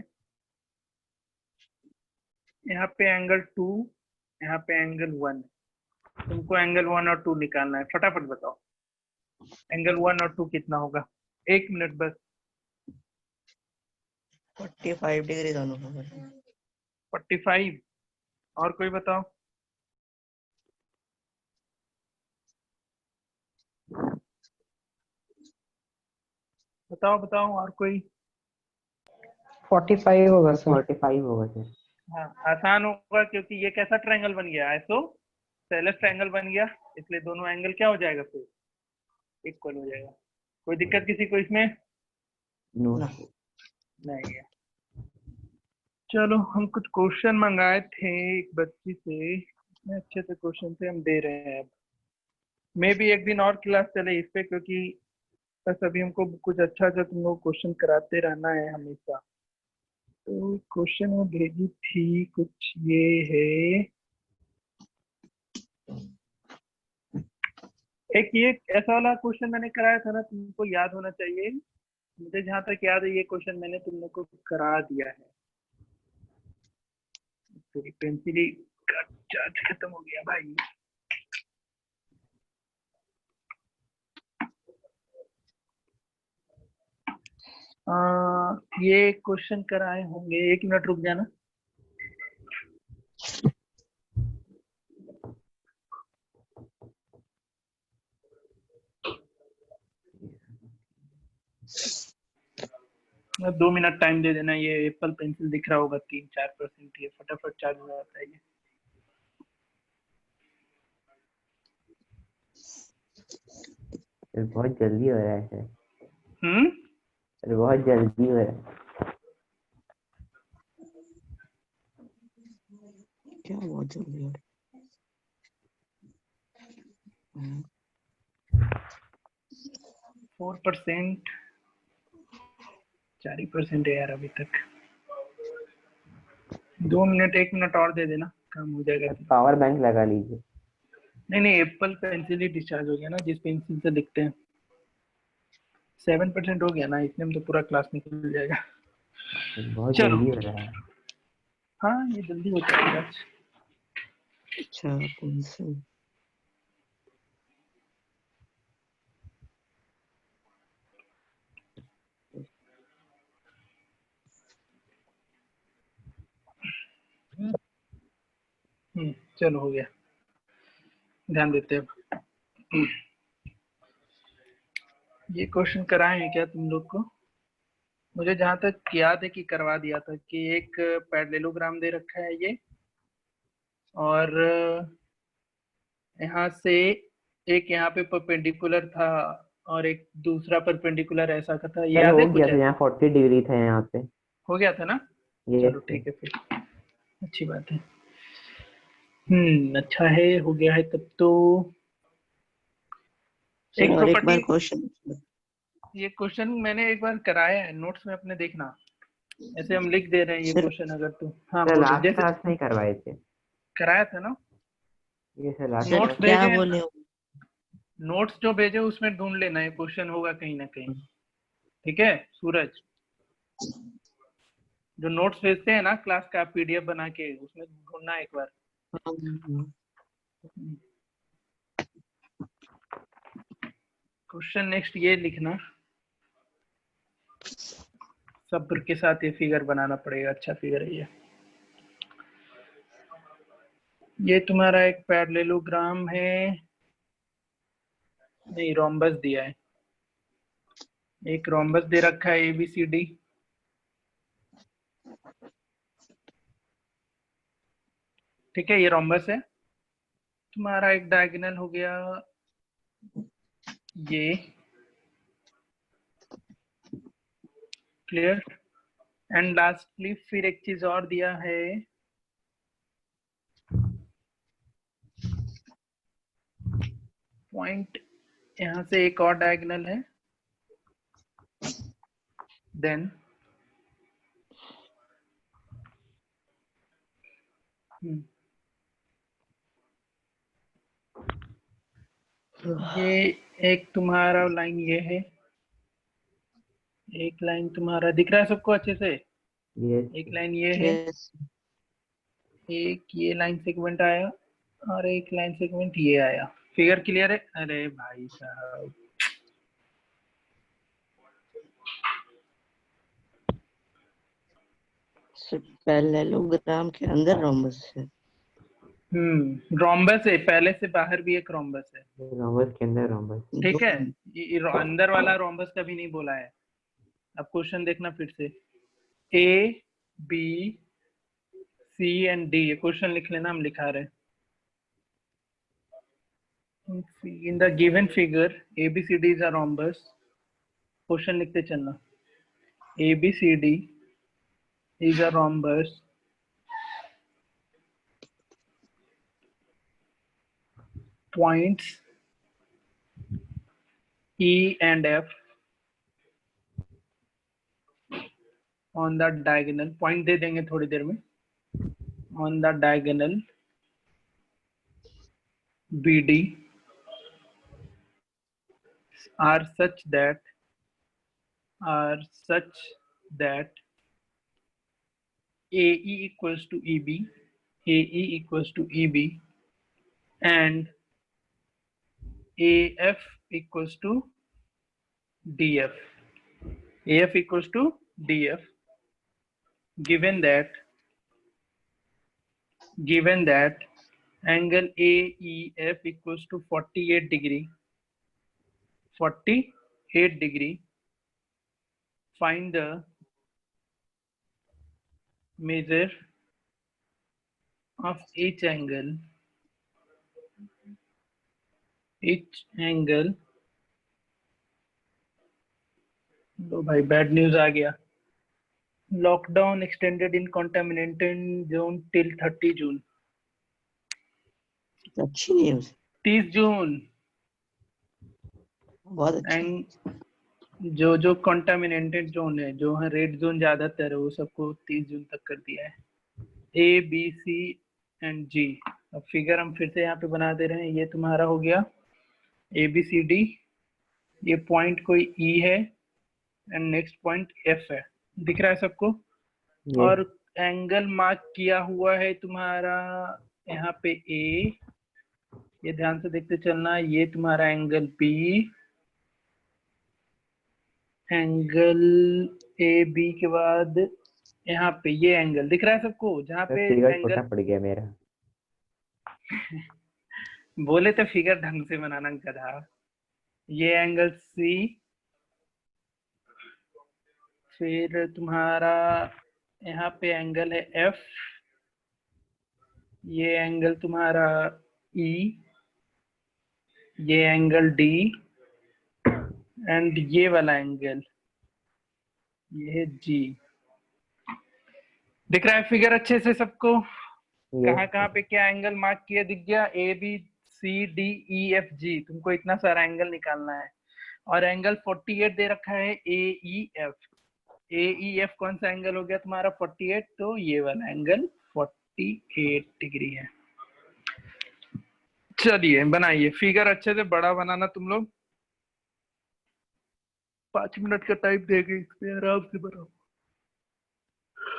यहाँ पे एंगल 2, यहाँ पे एंगल 1। तुमको एंगल 1 और 2 निकालना है, फटाफट बताओ। एंगल 1 और 2 कितना होगा? 1 मिनट बस। 45 डिग्री दोनों को। 45। और कोई बताओ। बताओ बताओ और कोई। 45 होगा सर। 45 होगा सर। हाँ आसान होगा क्योंकि ये कैसा ट्रायंगल बन गया? आइसोसेलेस ट्रायंगल बन गया, इसलिए दोनों एंगल क्या हो जाएगा? फिर इक्वल हो जाएगा। कोई दिक्कत किसी को इसमें? नो। नहीं है। चलो हम कुछ क्वेश्चन मंगाए थे एक बच्ची से, इतने अच्छे से क्वेश्चन थे, हम दे रहे हैं। अब मे भी एक दिन और क्लास चले इस पे, क्योंकि बस अभी हमको कुछ अच्छा अच्छा तुम लोग क्वेश्चन कराते रहना है हमेशा। तो क्वेश्चन वो भेजी थी कुछ ये है, एक ये ऐसा वाला क्वेश्चन मैंने कराया था ना, तुमको याद होना चाहिए। मुझे जहां तक याद है ये क्वेश्चन मैंने तुम लोग को करा दिया है। तेरी पेंसिल का चार्ज खत्म हो गया भाई। ये क्वेश्चन कराए होंगे, 1 मिनट रुक जाना। मैं 2 मिनट टाइम दे देना। ये एप्पल पेंसिल दिख रहा होगा 3-4%, ये फटाफट चार्ज हो जाता है ये। बहुत जल्दी हो रहा है सर। हम्म। बहुत जल्दी हो रहा है। क्या बहुत जल्दी हो 4%, 4% है यार अभी तक। 2 मिनट, 1 मिनट और दे देना, काम हो जाएगा। पावर बैंक लगा लीजिए। नहीं नहीं, एप्पल पेंसिल ही डिस्चार्ज हो गया ना, जिस पेंसिल से लिखते हैं। 7% हो गया ना, इतने में तो पूरा क्लास निकल जाएगा। बहुत चलो। जल्दी हो रहा है। हाँ ये जल्दी होता है आज। अच्छा पेंसिल। चलो हो गया, ध्यान देते हैं अब। ये क्वेश्चन कराए हैं क्या तुम लोग को? मुझे जहां तक याद है कि करवा दिया था कि एक पैरेललोग्राम दे रखा है ये, और यहाँ से एक यहाँ पे परपेंडिकुलर था और एक दूसरा परपेंडिकुलर ऐसा का था, सर याद हो है गया कुछ था, ऐसा? यहाँ 40 डिग्री था यहाँ पे। हो गया था ना? ये चलो ठीक है फिर, अच्छी बात है। अच्छा है, हो गया है तब तो। सर एक और एक बार प्रॉपर्टी, क्वेश्चन। ये क्वेश्चन मैंने एक बार कराया है नोट्स में, अपने देखना। ऐसे हम लिख दे रहे हैं ये सर क्वेश्चन, अगर तू हाँ सर बोल दे लास्ट जैसे क्लास में करवाए थे। कराया था ना। ये sir last sir notes class. क्या भेजे हैं, बोले हो? नोट्स जो भेजे उसमें ढूंढ लेना है, क्वेश्चन होगा कहीं ना कहीं। ठीक है सूरज, जो नोट्स भेजते हैं ना क्लास का पीडीएफ बना के, उसमें ढूंढना एक बार। क्वेश्चन नेक्स्ट ये लिखना, सब्र के साथ ये फिगर बनाना पड़ेगा, अच्छा फिगर है ये। ये तुम्हारा एक पैरेललोग्राम है, नहीं रोम्बस दिया है, एक रोम्बस दे रखा है ABCD। ठीक है ये रोम्बस है। तुम्हारा एक डायगोनल हो गया ये, क्लियर। एंड लास्टली फिर एक चीज और दिया है, पॉइंट यहाँ से एक और डायगोनल है, देन ये एक तुम्हारा लाइन ये है, एक लाइन तुम्हारा दिख रहा है सबको अच्छे से? ये एक लाइन ये है, यस एक ये लाइन सेगमेंट आया, और एक लाइन सेगमेंट ये आया। फिगर क्लियर है? अरे भाई साहब पैरेललोग्राम के अंदर रोम्बस है। रोम्बस है, पहले से बाहर भी एक रोम्बस है। रोम्बस के अंदर रोम्बस। ठीक है, दो- ये अंदर वाला रोम्बस कभी नहीं बोला है। अब क्वेश्चन देखना फिर से, A B C and D, ये क्वेश्चन लिख लेना, हम लिखा रहे हैं। In the given figure, ABCD is a rhombus. Question लिखते चलना, ABCD is a rhombus points E and F on the diagonal, point दे देंगे थोड़ी देर में, on the diagonal BD are such that AE equals to EB, AE equals to EB, and AF equals to DF, AF equals to DF, given that angle AEF equals to 48 degree, find the measure of each angle लो भाई, bad news आ गया। Lockdown extended इन contaminated zone till 30 जून। अच्छी news, 30 जून। बहुत अच्छी। And जो contaminated zone है, जो है red zone ज्यादातर है, वो सबको 30 जून तक कर दिया है। ए बी सी एंड जी। अब फिगर हम फिर से यहाँ पे बना दे रहे हैं। ये तुम्हारा हो गया ए बी सी डी, ये पॉइंट कोई ई है एंड नेक्स्ट पॉइंट एफ है, दिख रहा है सबको। और एंगल मार्क किया हुआ है तुम्हारा यहाँ पे ए, ये ध्यान से देखते चलना, ये तुम्हारा angle B, angle A B के बाद यहाँ पे ये एंगल दिख रहा है सबको, जहाँ पे फिगर एंगल छोटा पड़ गया मेरा। बोले तो फिगर ढंग से बनाना गधा। ये एंगल सी, फिर तुम्हारा यहाँ पे एंगल है एफ, ये एंगल तुम्हारा ई, ये एंगल डी, एंड ये वाला एंगल ये है जी। दिख रहा है फिगर अच्छे से सबको? कहाँ पे क्या एंगल मार्क किया दिख गया? A B C D E F G, तुमको इतना सारा एंगल निकालना है। और एंगल 48 दे रखा है ए ई एफ। ए ई एफ कौन सा एंगल हो गया तुम्हारा 48? तो ये वाला एंगल 48 डिग्री है। चलिए बनाइए फिगर, अच्छे से बड़ा बनाना तुम लोग। 5 मिनट का टाइम देंगे इसमें, आराम से बनाओ।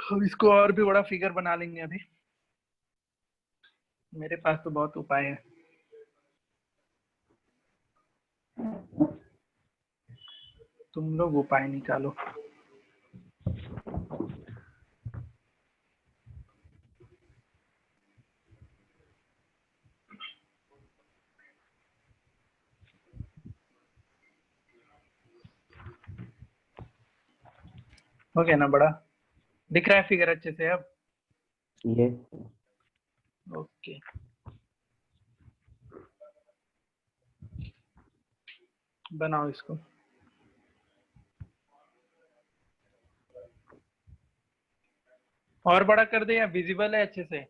हम इसको और भी बड़ा फिगर बना लेंगे अभी, मेरे पास तो बहुत उपाय है। तुम लोग उपाय निकालो। हो गया ना बड़ा? दिख रहा है फिगर अच्छे से अब? ये ओके, बनाओ इसको। और बड़ा कर दे या विजिबल है अच्छे से?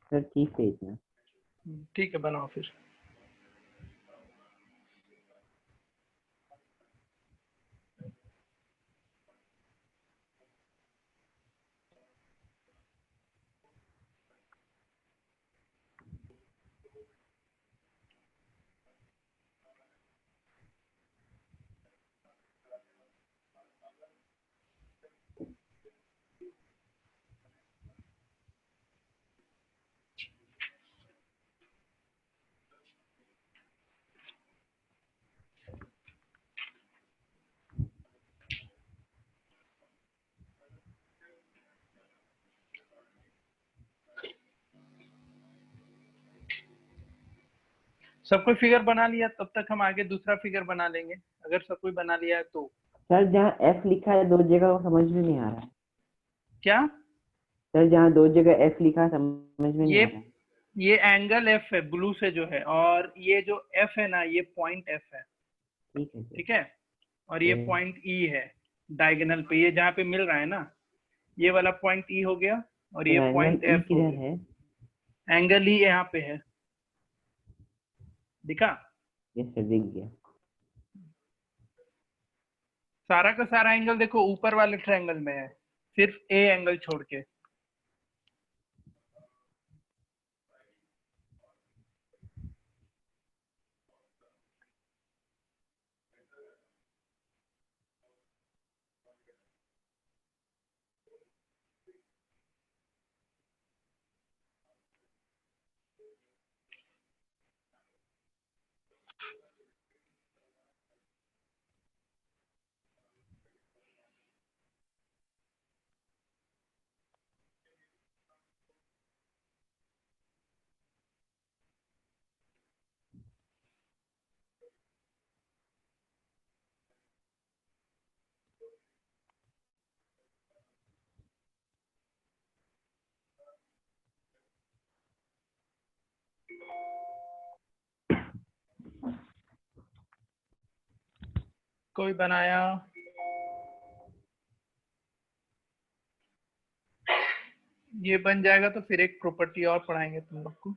सर ठीक है इतना। ठीक है, बनाओ फिर। सब कोई फिगर बना लिया, तब तक हम आगे दूसरा फिगर बना लेंगे, अगर सब कोई बना लिया है तो। सर जहाँ एफ लिखा है 2 जगह वो समझ में नहीं आ रहा है। क्या? सर जहाँ 2 जगह एफ लिखा है समझ में नहीं आ रहा है। ये एंगल एफ है ब्लू से जो है, और ये जो एफ है ना, ये पॉइंट एफ है, ठीक है सर। ठीक है। और ये ये- पॉइंट ई है डायगोनल पे, ये जहाँ पे मिल रहा है ना, ये वाला पॉइंट ई हो गया, और तो ये एंगल पॉइंट ई एफ हो किधर गया। है? एंगल ई यहाँ पे है, दिखा? ये सर दिख गया। सारा का सारा एंगल देखो ऊपर वाले ट्रायंगल में है, सिर्फ ए एंगल छोड़ के। कोई बनाया? ये बन जाएगा तो फिर एक प्रॉपर्टी और पढ़ाएंगे तुम लोग को।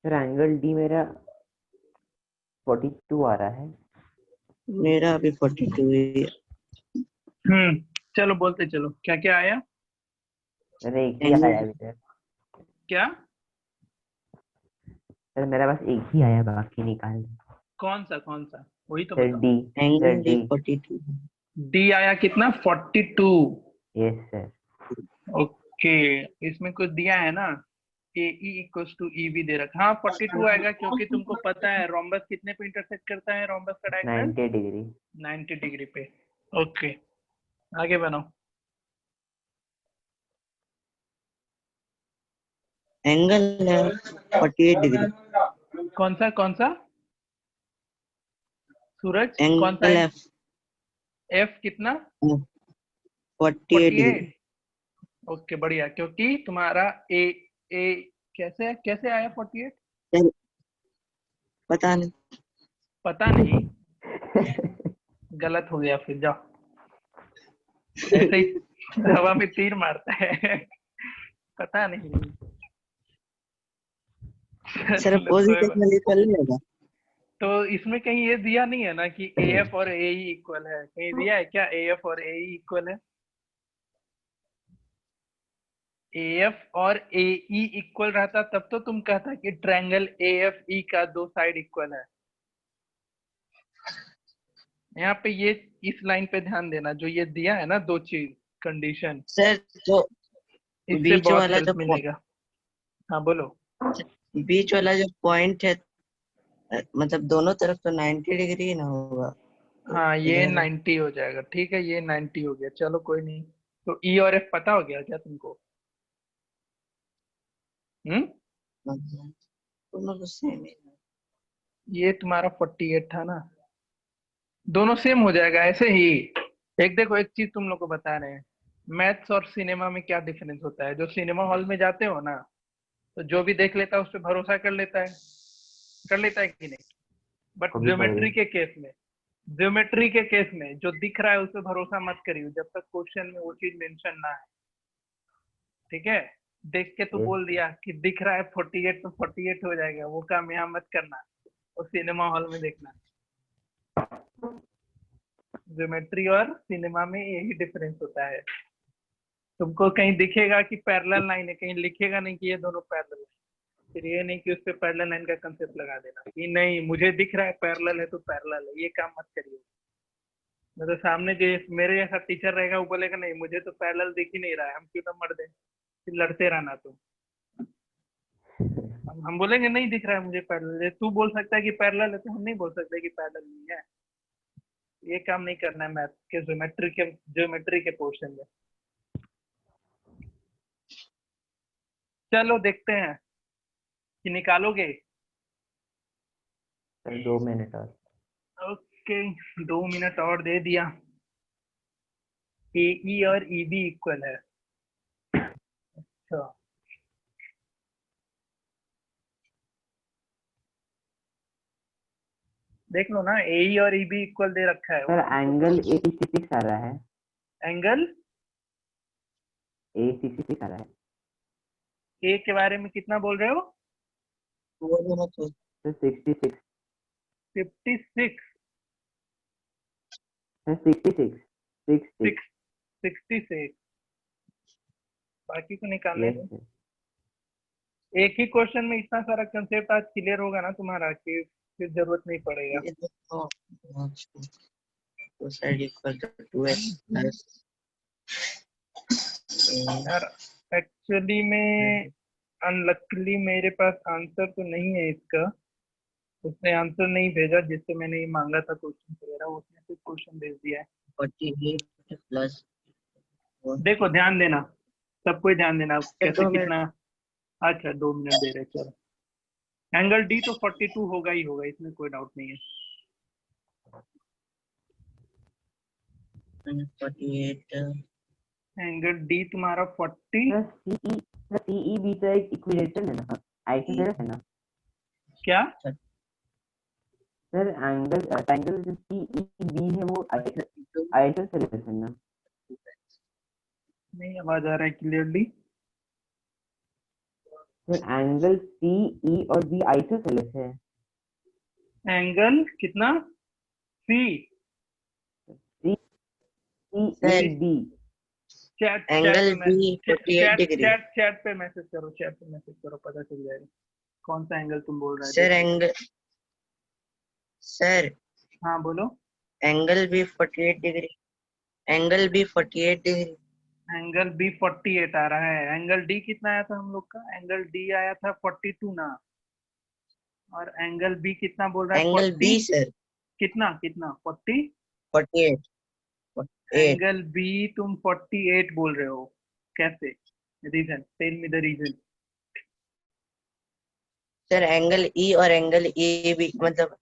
सर एंगल डी मेरा 42 आ रहा है। मेरा अभी 42 ही है। चलो बोलते चलो, क्या क्या आया? मेरा एक ही आया अभी तक। क्या? सर मेरा बस एक ही आया, बाकी निकाल दो। कौन सा वही तो सर बताओ। D. Angle sir D D. 42 D आया कितना? 42। Yes sir. ओके, इसमें कुछ दिया है ना, ए ई इक्वल्स टू ई भी दे रखा। हाँ 42 आएगा, क्योंकि तुमको पता है रोम्बस कितने पे इंटरसेक्ट करता है, रोम्बस का डायगोनल 90 डिग्री। 90 डिग्री पे। ओके, आगे बनाओ। एंगल है 48 डिग्री। कौन सा सूरज, कौन सा? एंगल एफ एफ कितना? 48 डिग्री। 48। ओके बढ़िया, क्योंकि तुम्हारा ए ए कैसे आया 48? पता नहीं। पता नहीं, गलत हो गया फिर, जाओ। ऐसे ही हवा में तीर मारता है। पता नहीं। सर चलो, पोजीशन में लिख लेगा। तो इसमें कहीं ये दिया नहीं है ना कि ए एफ और ए ई इक्वल है? कहीं दिया है क्या ए एफ और ए ई इक्वल है? ए एफ और ए ई इक्वल रहता तब तो तुम कहता कि ट्रायंगल ए एफ ई का 2 साइड इक्वल है। यहाँ पे ये इस लाइन पे ध्यान देना, जो ये दिया है ना 2 चीज कंडीशन, सर जो इससे बीच बहुत वाला हेल्प जो मिलेगा। हाँ बोलो। बीच वाला जो पॉइंट है, मतलब दोनों तरफ तो 90 डिग्री ना होगा। हाँ ये इधर 90 हो जाएगा, ठीक है, ये 90 हो गया। चलो कोई नहीं। तो ई और एफ पता हो गया क्या तुमको? दोनों तो सेम ही है। ये तुम्हारा 48 था ना, दोनों सेम हो जाएगा ऐसे ही। एक देखो, एक चीज तुम लोग को बता रहे हैं, मैथ्स और सिनेमा में क्या डिफरेंस होता है। जो सिनेमा हॉल में जाते हो ना, तो जो भी देख लेता है उस पर भरोसा कर लेता है कि नहीं। बट कभी ज्योमेट्री कभी के केस में, ज्योमेट्री के केस में जो दिख रहा है उस पर भरोसा मत करियो, जब तक क्वेश्चन में वो चीज मेंशन ना है। ठीक है, देख के तू ये बोल दिया कि दिख रहा है 48 तो 48 हो जाएगा, वो काम यहाँ मत करना, वो सिनेमा हॉल में देखना। ज्योमेट्री और सिनेमा में यही डिफरेंस होता है। तुमको कहीं दिखेगा कि पैरेलल लाइन है, कहीं लिखेगा नहीं कि ये दोनों पैरेलल है, फिर ये नहीं कि उस पर पैरेलल लाइन का कंसेप्ट लगा देना कि नहीं मुझे दिख रहा है पैरेलल है तो पैरेलल है, ये काम मत करिए। मतलब सामने जो मेरे जैसा टीचर रहेगा वो बोलेगा नहीं मुझे तो पैरेलल दिख ही नहीं रहा है, हम क्यों ना मर दें, फिर लड़ते रहना तुम। हम बोलेंगे नहीं दिख रहा है मुझे पैरेलल है, तू बोल सकता है कि पैरेलल है, तो हम नहीं बोल सकते कि पैरेलल नहीं है। ये काम नहीं करना है मैथ के ज्योमेट्री के पोर्शन में। चलो देखते हैं कि निकालोगे। सर 2 मिनट और। ओके, 2 मिनट और दे दिया। AE और EB इक्वल है। अच्छा, देख लो ना, AE और EB इक्वल दे रखा है। सर एंगल 86 आ रहा है। एंगल 86 आ रहा है। A के बारे में कितना बोल रहे हो? वो दोनों तो सर 66। 56। सर 66। 66। बाकी को निकालने यस दो। सर। एक ही क्वेश्चन में इतना सारा कंसेप्ट आज क्लियर होगा ना तुम्हारा कि फिर जरूरत नहीं पड़ेगा। ये दोनों तो side equal to 2x plus यार एक्चुअली में अनलक्ली मेरे पास आंसर तो नहीं है इसका। उसने आंसर नहीं भेजा जिससे मैंने ये मांगा था क्वेश्चन वगैरह, उसने सिर्फ क्वेश्चन भेज दिया है। 48 प्लस देखो ध्यान देना, सब कोई ध्यान देना कैसे 2 मिनट कितना। अच्छा 2 मिनट दे रहे, चलो। एंगल डी तो 42 होगा ही होगा, इसमें कोई डाउट नहीं है। 48 एंगल डी तुम्हारा 40 सर सीई भी तो एक इक्विलेटरल है ना, आइसोसेलेस है ना। क्या? सर एंगल जो सीई है वो आइसोसेलेस है ना। नहीं आवाज आ रहा है क्लियरली। सर एंगल सीई और बी आइसोसेलेस है। एंगल कितना? सी सर डी चैट एंगल पे बी 48 डिग्री चैट पे मैसेज करो, पता चल जाएगा कौन सा एंगल तुम बोल रहे सर थे। एंगल सर हाँ बोलो। Angle B 48 degree angle B 48 degree angle B 48 आ रहा है। एंगल डी कितना आया था हम लोग का? एंगल डी आया था 42 ना, और एंगल बी कितना बोल रहा है? एंगल 40 बी सर कितना कितना 40। 48 एंगल बी तुम 48 बोल रहे हो कैसे? Reason, tell me the reason. Sir angle E और एंगल ए बी मतलब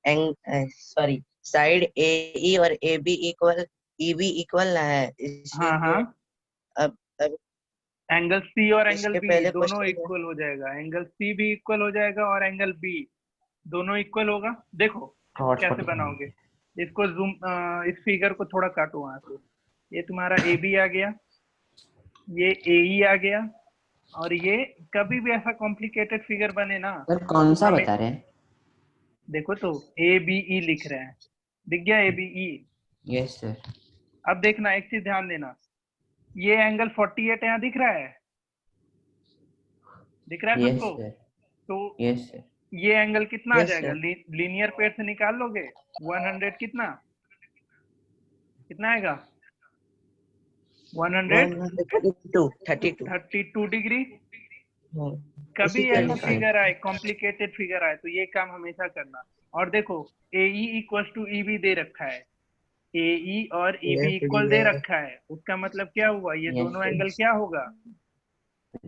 सॉरी साइड ए ई और A B equal E B equal ना है हाँ हाँ, अब एंगल सी और एंगल इसके बी पहले दोनों क्वेश्चन में इक्वल हो जाएगा। एंगल सी भी इक्वल हो जाएगा और एंगल बी दोनों इक्वल होगा। देखो कैसे बनाओगे इसको, जूम इस फिगर को थोड़ा काटो वहां से। ये तुम्हारा ए बी आ गया, ये ए ई आ गया, और ये कभी भी ऐसा कॉम्प्लिकेटेड फिगर बने ना, सर कौन सा हमें बता रहे हैं? देखो तो ए बी ई लिख रहे हैं, दिख गया A B E. Yes sir. अब देखना एक चीज ध्यान देना, ये एंगल 48 यहाँ दिख रहा है, दिख रहा है यस सबको? सर। तो यस सर। ये एंगल कितना आ Yes, जाएगा? sir. लीनियर पेयर से निकाल लोगे 100 कितना कितना आएगा? 132 डिग्री। कभी इसी पे ऐसा निकाल फिगर आए, कॉम्प्लिकेटेड फिगर आए, तो ये काम हमेशा करना। और देखो AE इक्वल टू EB दे रखा है, AE और EB इक्वल दे रखा है, उसका मतलब क्या हुआ? ये Yes, दोनों sir. एंगल क्या होगा?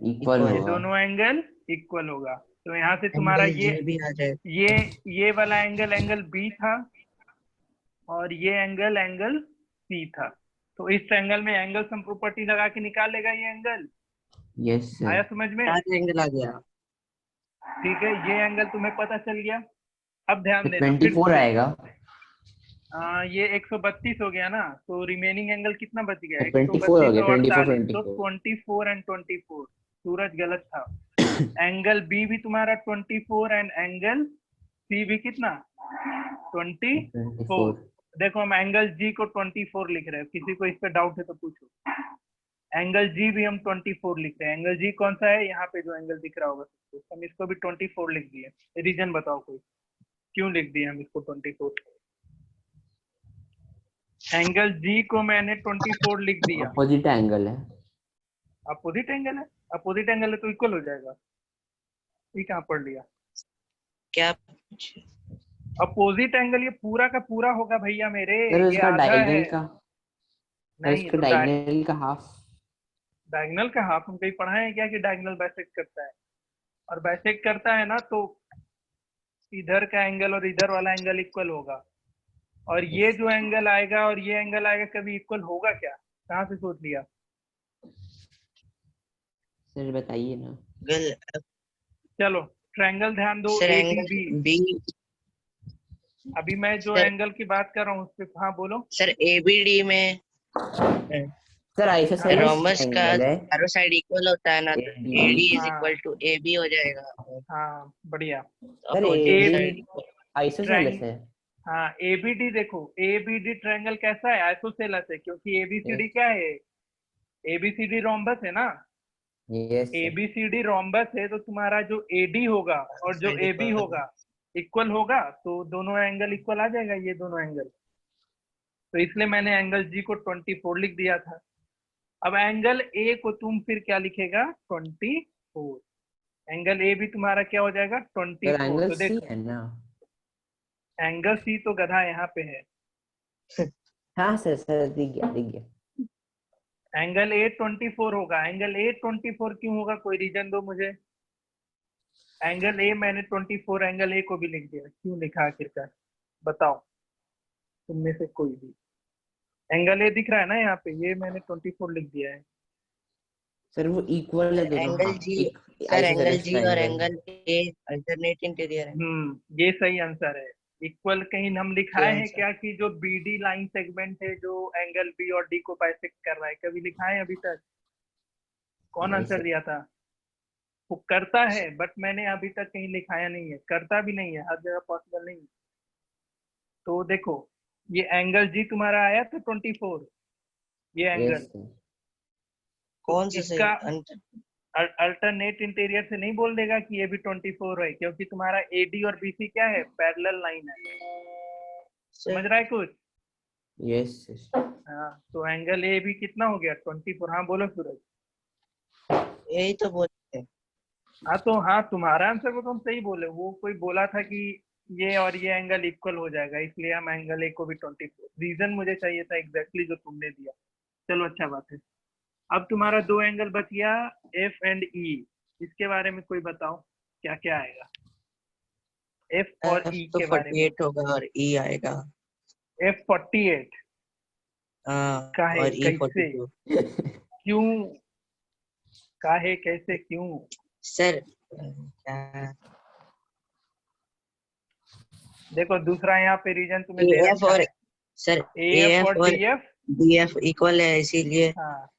इक्वल ये होगा। दोनों एंगल इक्वल होगा। तो यहाँ से तुम्हारा एंगल जे भी आ जाएगा ये वाला एंगल एंगल B था, और ये एंगल C था। तो इस ट्रायंगल में एंगल सम प्रॉपर्टी लगा के निकाल लेगा ये एंगल। यस आया सर। समझ में? एंगल आ गया। ठीक है, ये एंगल तुम्हें पता चल गया। अब ध्यान देना, 24 आएगा। ये 132 हो गया ना, तो रिमेनिंग एंगल कितना बच गया? 24 हो 132 गया, और 24 48, तो 24। 24 एंड 24। सूरज गलत था। एंगल बी भी तुम्हारा 24 एंड एंगल सी भी कितना? 24। 24। देखो हम एंगल जी को 24 लिख रहे हैं, किसी को इस पे डाउट है तो पूछो। एंगल जी भी हम 24 लिख रहे हैं। एंगल जी कौन सा है? यहाँ पे जो एंगल दिख रहा होगा सबको, हम इसको भी 24 लिख दिए। रीजन बताओ कोई, क्यों लिख दिए हम इसको 24? एंगल जी को मैंने 24 लिख दिया। अपोजिट एंगल है। अपोजिट एंगल है? अपोजिट एंगल है तो इक्वल हो जाएगा। ये कहाँ पढ़ लिया? क्या? अपोजिट एंगल ये पूरा का पूरा होगा भैया मेरे, सर ये उसका आधा है। डायगोनल का, सर नहीं उसका तो डायगोनल का हाफ। डायगोनल का हाफ हम कहीं पढ़ा है क्या कि डायगोनल बाइसेक्ट करता है? और बाइसेक्ट करता है ना तो इधर का एंगल और इधर वाला एंगल इक्वल होगा। और ये जो एंगल आएगा और ये एंगल आएगा, कभी इक्वल होगा क्या? कहाँ से सोच लिया? सर बताइए ना। गल चलो ट्रायंगल ध्यान दो, sir A D angle B. B. अभी मैं जो सर एंगल की बात कर रहा हूँ उस पे, हाँ बोलो। सर एबीडी में सर आइसोसेलेस रोमबस का एंगल है। चारों साइड इक्वल होता है ना, तो ADB। एडी इज हाँ इक्वल टू एबी हो जाएगा। हाँ बढ़िया। सर अपोजिट ए साइड ABD आइसोसेलेस है। हाँ एबीडी देखो, एबीडी ट्रायंगल कैसा है? आइसोसेलेस है, क्योंकि एबीसीडी यस। क्या है? एबीसीडी रोम्बस है ना। Yes sir. एबीसीडी रोम्बस है, तो तुम्हारा जो एडी होगा और जो साइड एबी इक्वल। होगा इक्वल होगा, तो दोनों एंगल इक्वल आ जाएगा, ये दोनों एंगल। तो इसलिए मैंने एंगल जी को 24 लिख दिया था। अब एंगल ए को तुम फिर क्या लिखेगा? 24। एंगल ए भी तुम्हारा क्या हो जाएगा? सर 24। एंगल तो सी देखो है ना। एंगल सी तो गधा यहाँ पे है। हाँ सर, सर दिख गया दिख गया। एंगल ए 24 होगा। एंगल ए 24 क्यों होगा? कोई रीजन दो मुझे। एंगल ए मैंने 24 एंगल ए को भी लिख दिया, क्यों लिखा आखिरकार? बताओ तुम में से कोई भी। एंगल ए दिख रहा है ना यहाँ पे, ये मैंने 24 लिख दिया है। सर वो इक्वल है दोनों। एंगल हाँ जी। एक सर एंगल आइसोसेलेस जी और triangle. Angle A alternate interior है। ये सही आंसर है। इक्वल कहीं हम ये लिखाए हैं आंसर। क्या कि जो बीडी लाइन सेगमेंट है जो एंगल बी और डी को बाइसेक्ट कर रहा है, कभी लिखा है अभी तक? कौन नहीं आंसर सर। दिया था? वो करता है, बट मैंने अभी तक कहीं लिखाया नहीं है। करता भी नहीं है, हर जगह पॉसिबल नहीं है। तो देखो ये एंगल जी तुम्हारा आया था 24, ये यस एंगल। सर। तो कौन सा इसका सही? अल्टरनेट इंटीरियर से नहीं बोल देगा कि ये भी 24 है, क्योंकि तुम्हारा एडी और बीसी क्या है? पैरेलल लाइन है। समझ रहा है कुछ? Yes sir. हाँ, तो एंगल ए भी कितना हो गया? 24। हाँ बोलो सूरज। यही तो बोलते हैं। हाँ तो हाँ, तुम्हारा आंसर को तुम सही बोले। वो कोई बोला था कि ये और ये एंगल इक्वल हो जाएगा, इसलिए हम एंगल ए को भी 24। रीजन मुझे चाहिए था एग्जैक्टली जो तुमने दिया। चलो अच्छा बात है। अब तुम्हारा दो एंगल बच गया, एफ एंड ई। इसके बारे में कोई बताओ क्या क्या आएगा एफ और एफ ई तो के बारे में? 48 होगा और ई आएगा। एफ 48 हाँ काहे और ई कैसे 42। क्यों? काहे कैसे क्यों? सर क्या? देखो दूसरा यहाँ पे रीजन तुम्हें दे एफ रखा और है, सर ए एफ एफ और और D F. D F equal है, इसीलिए हाँ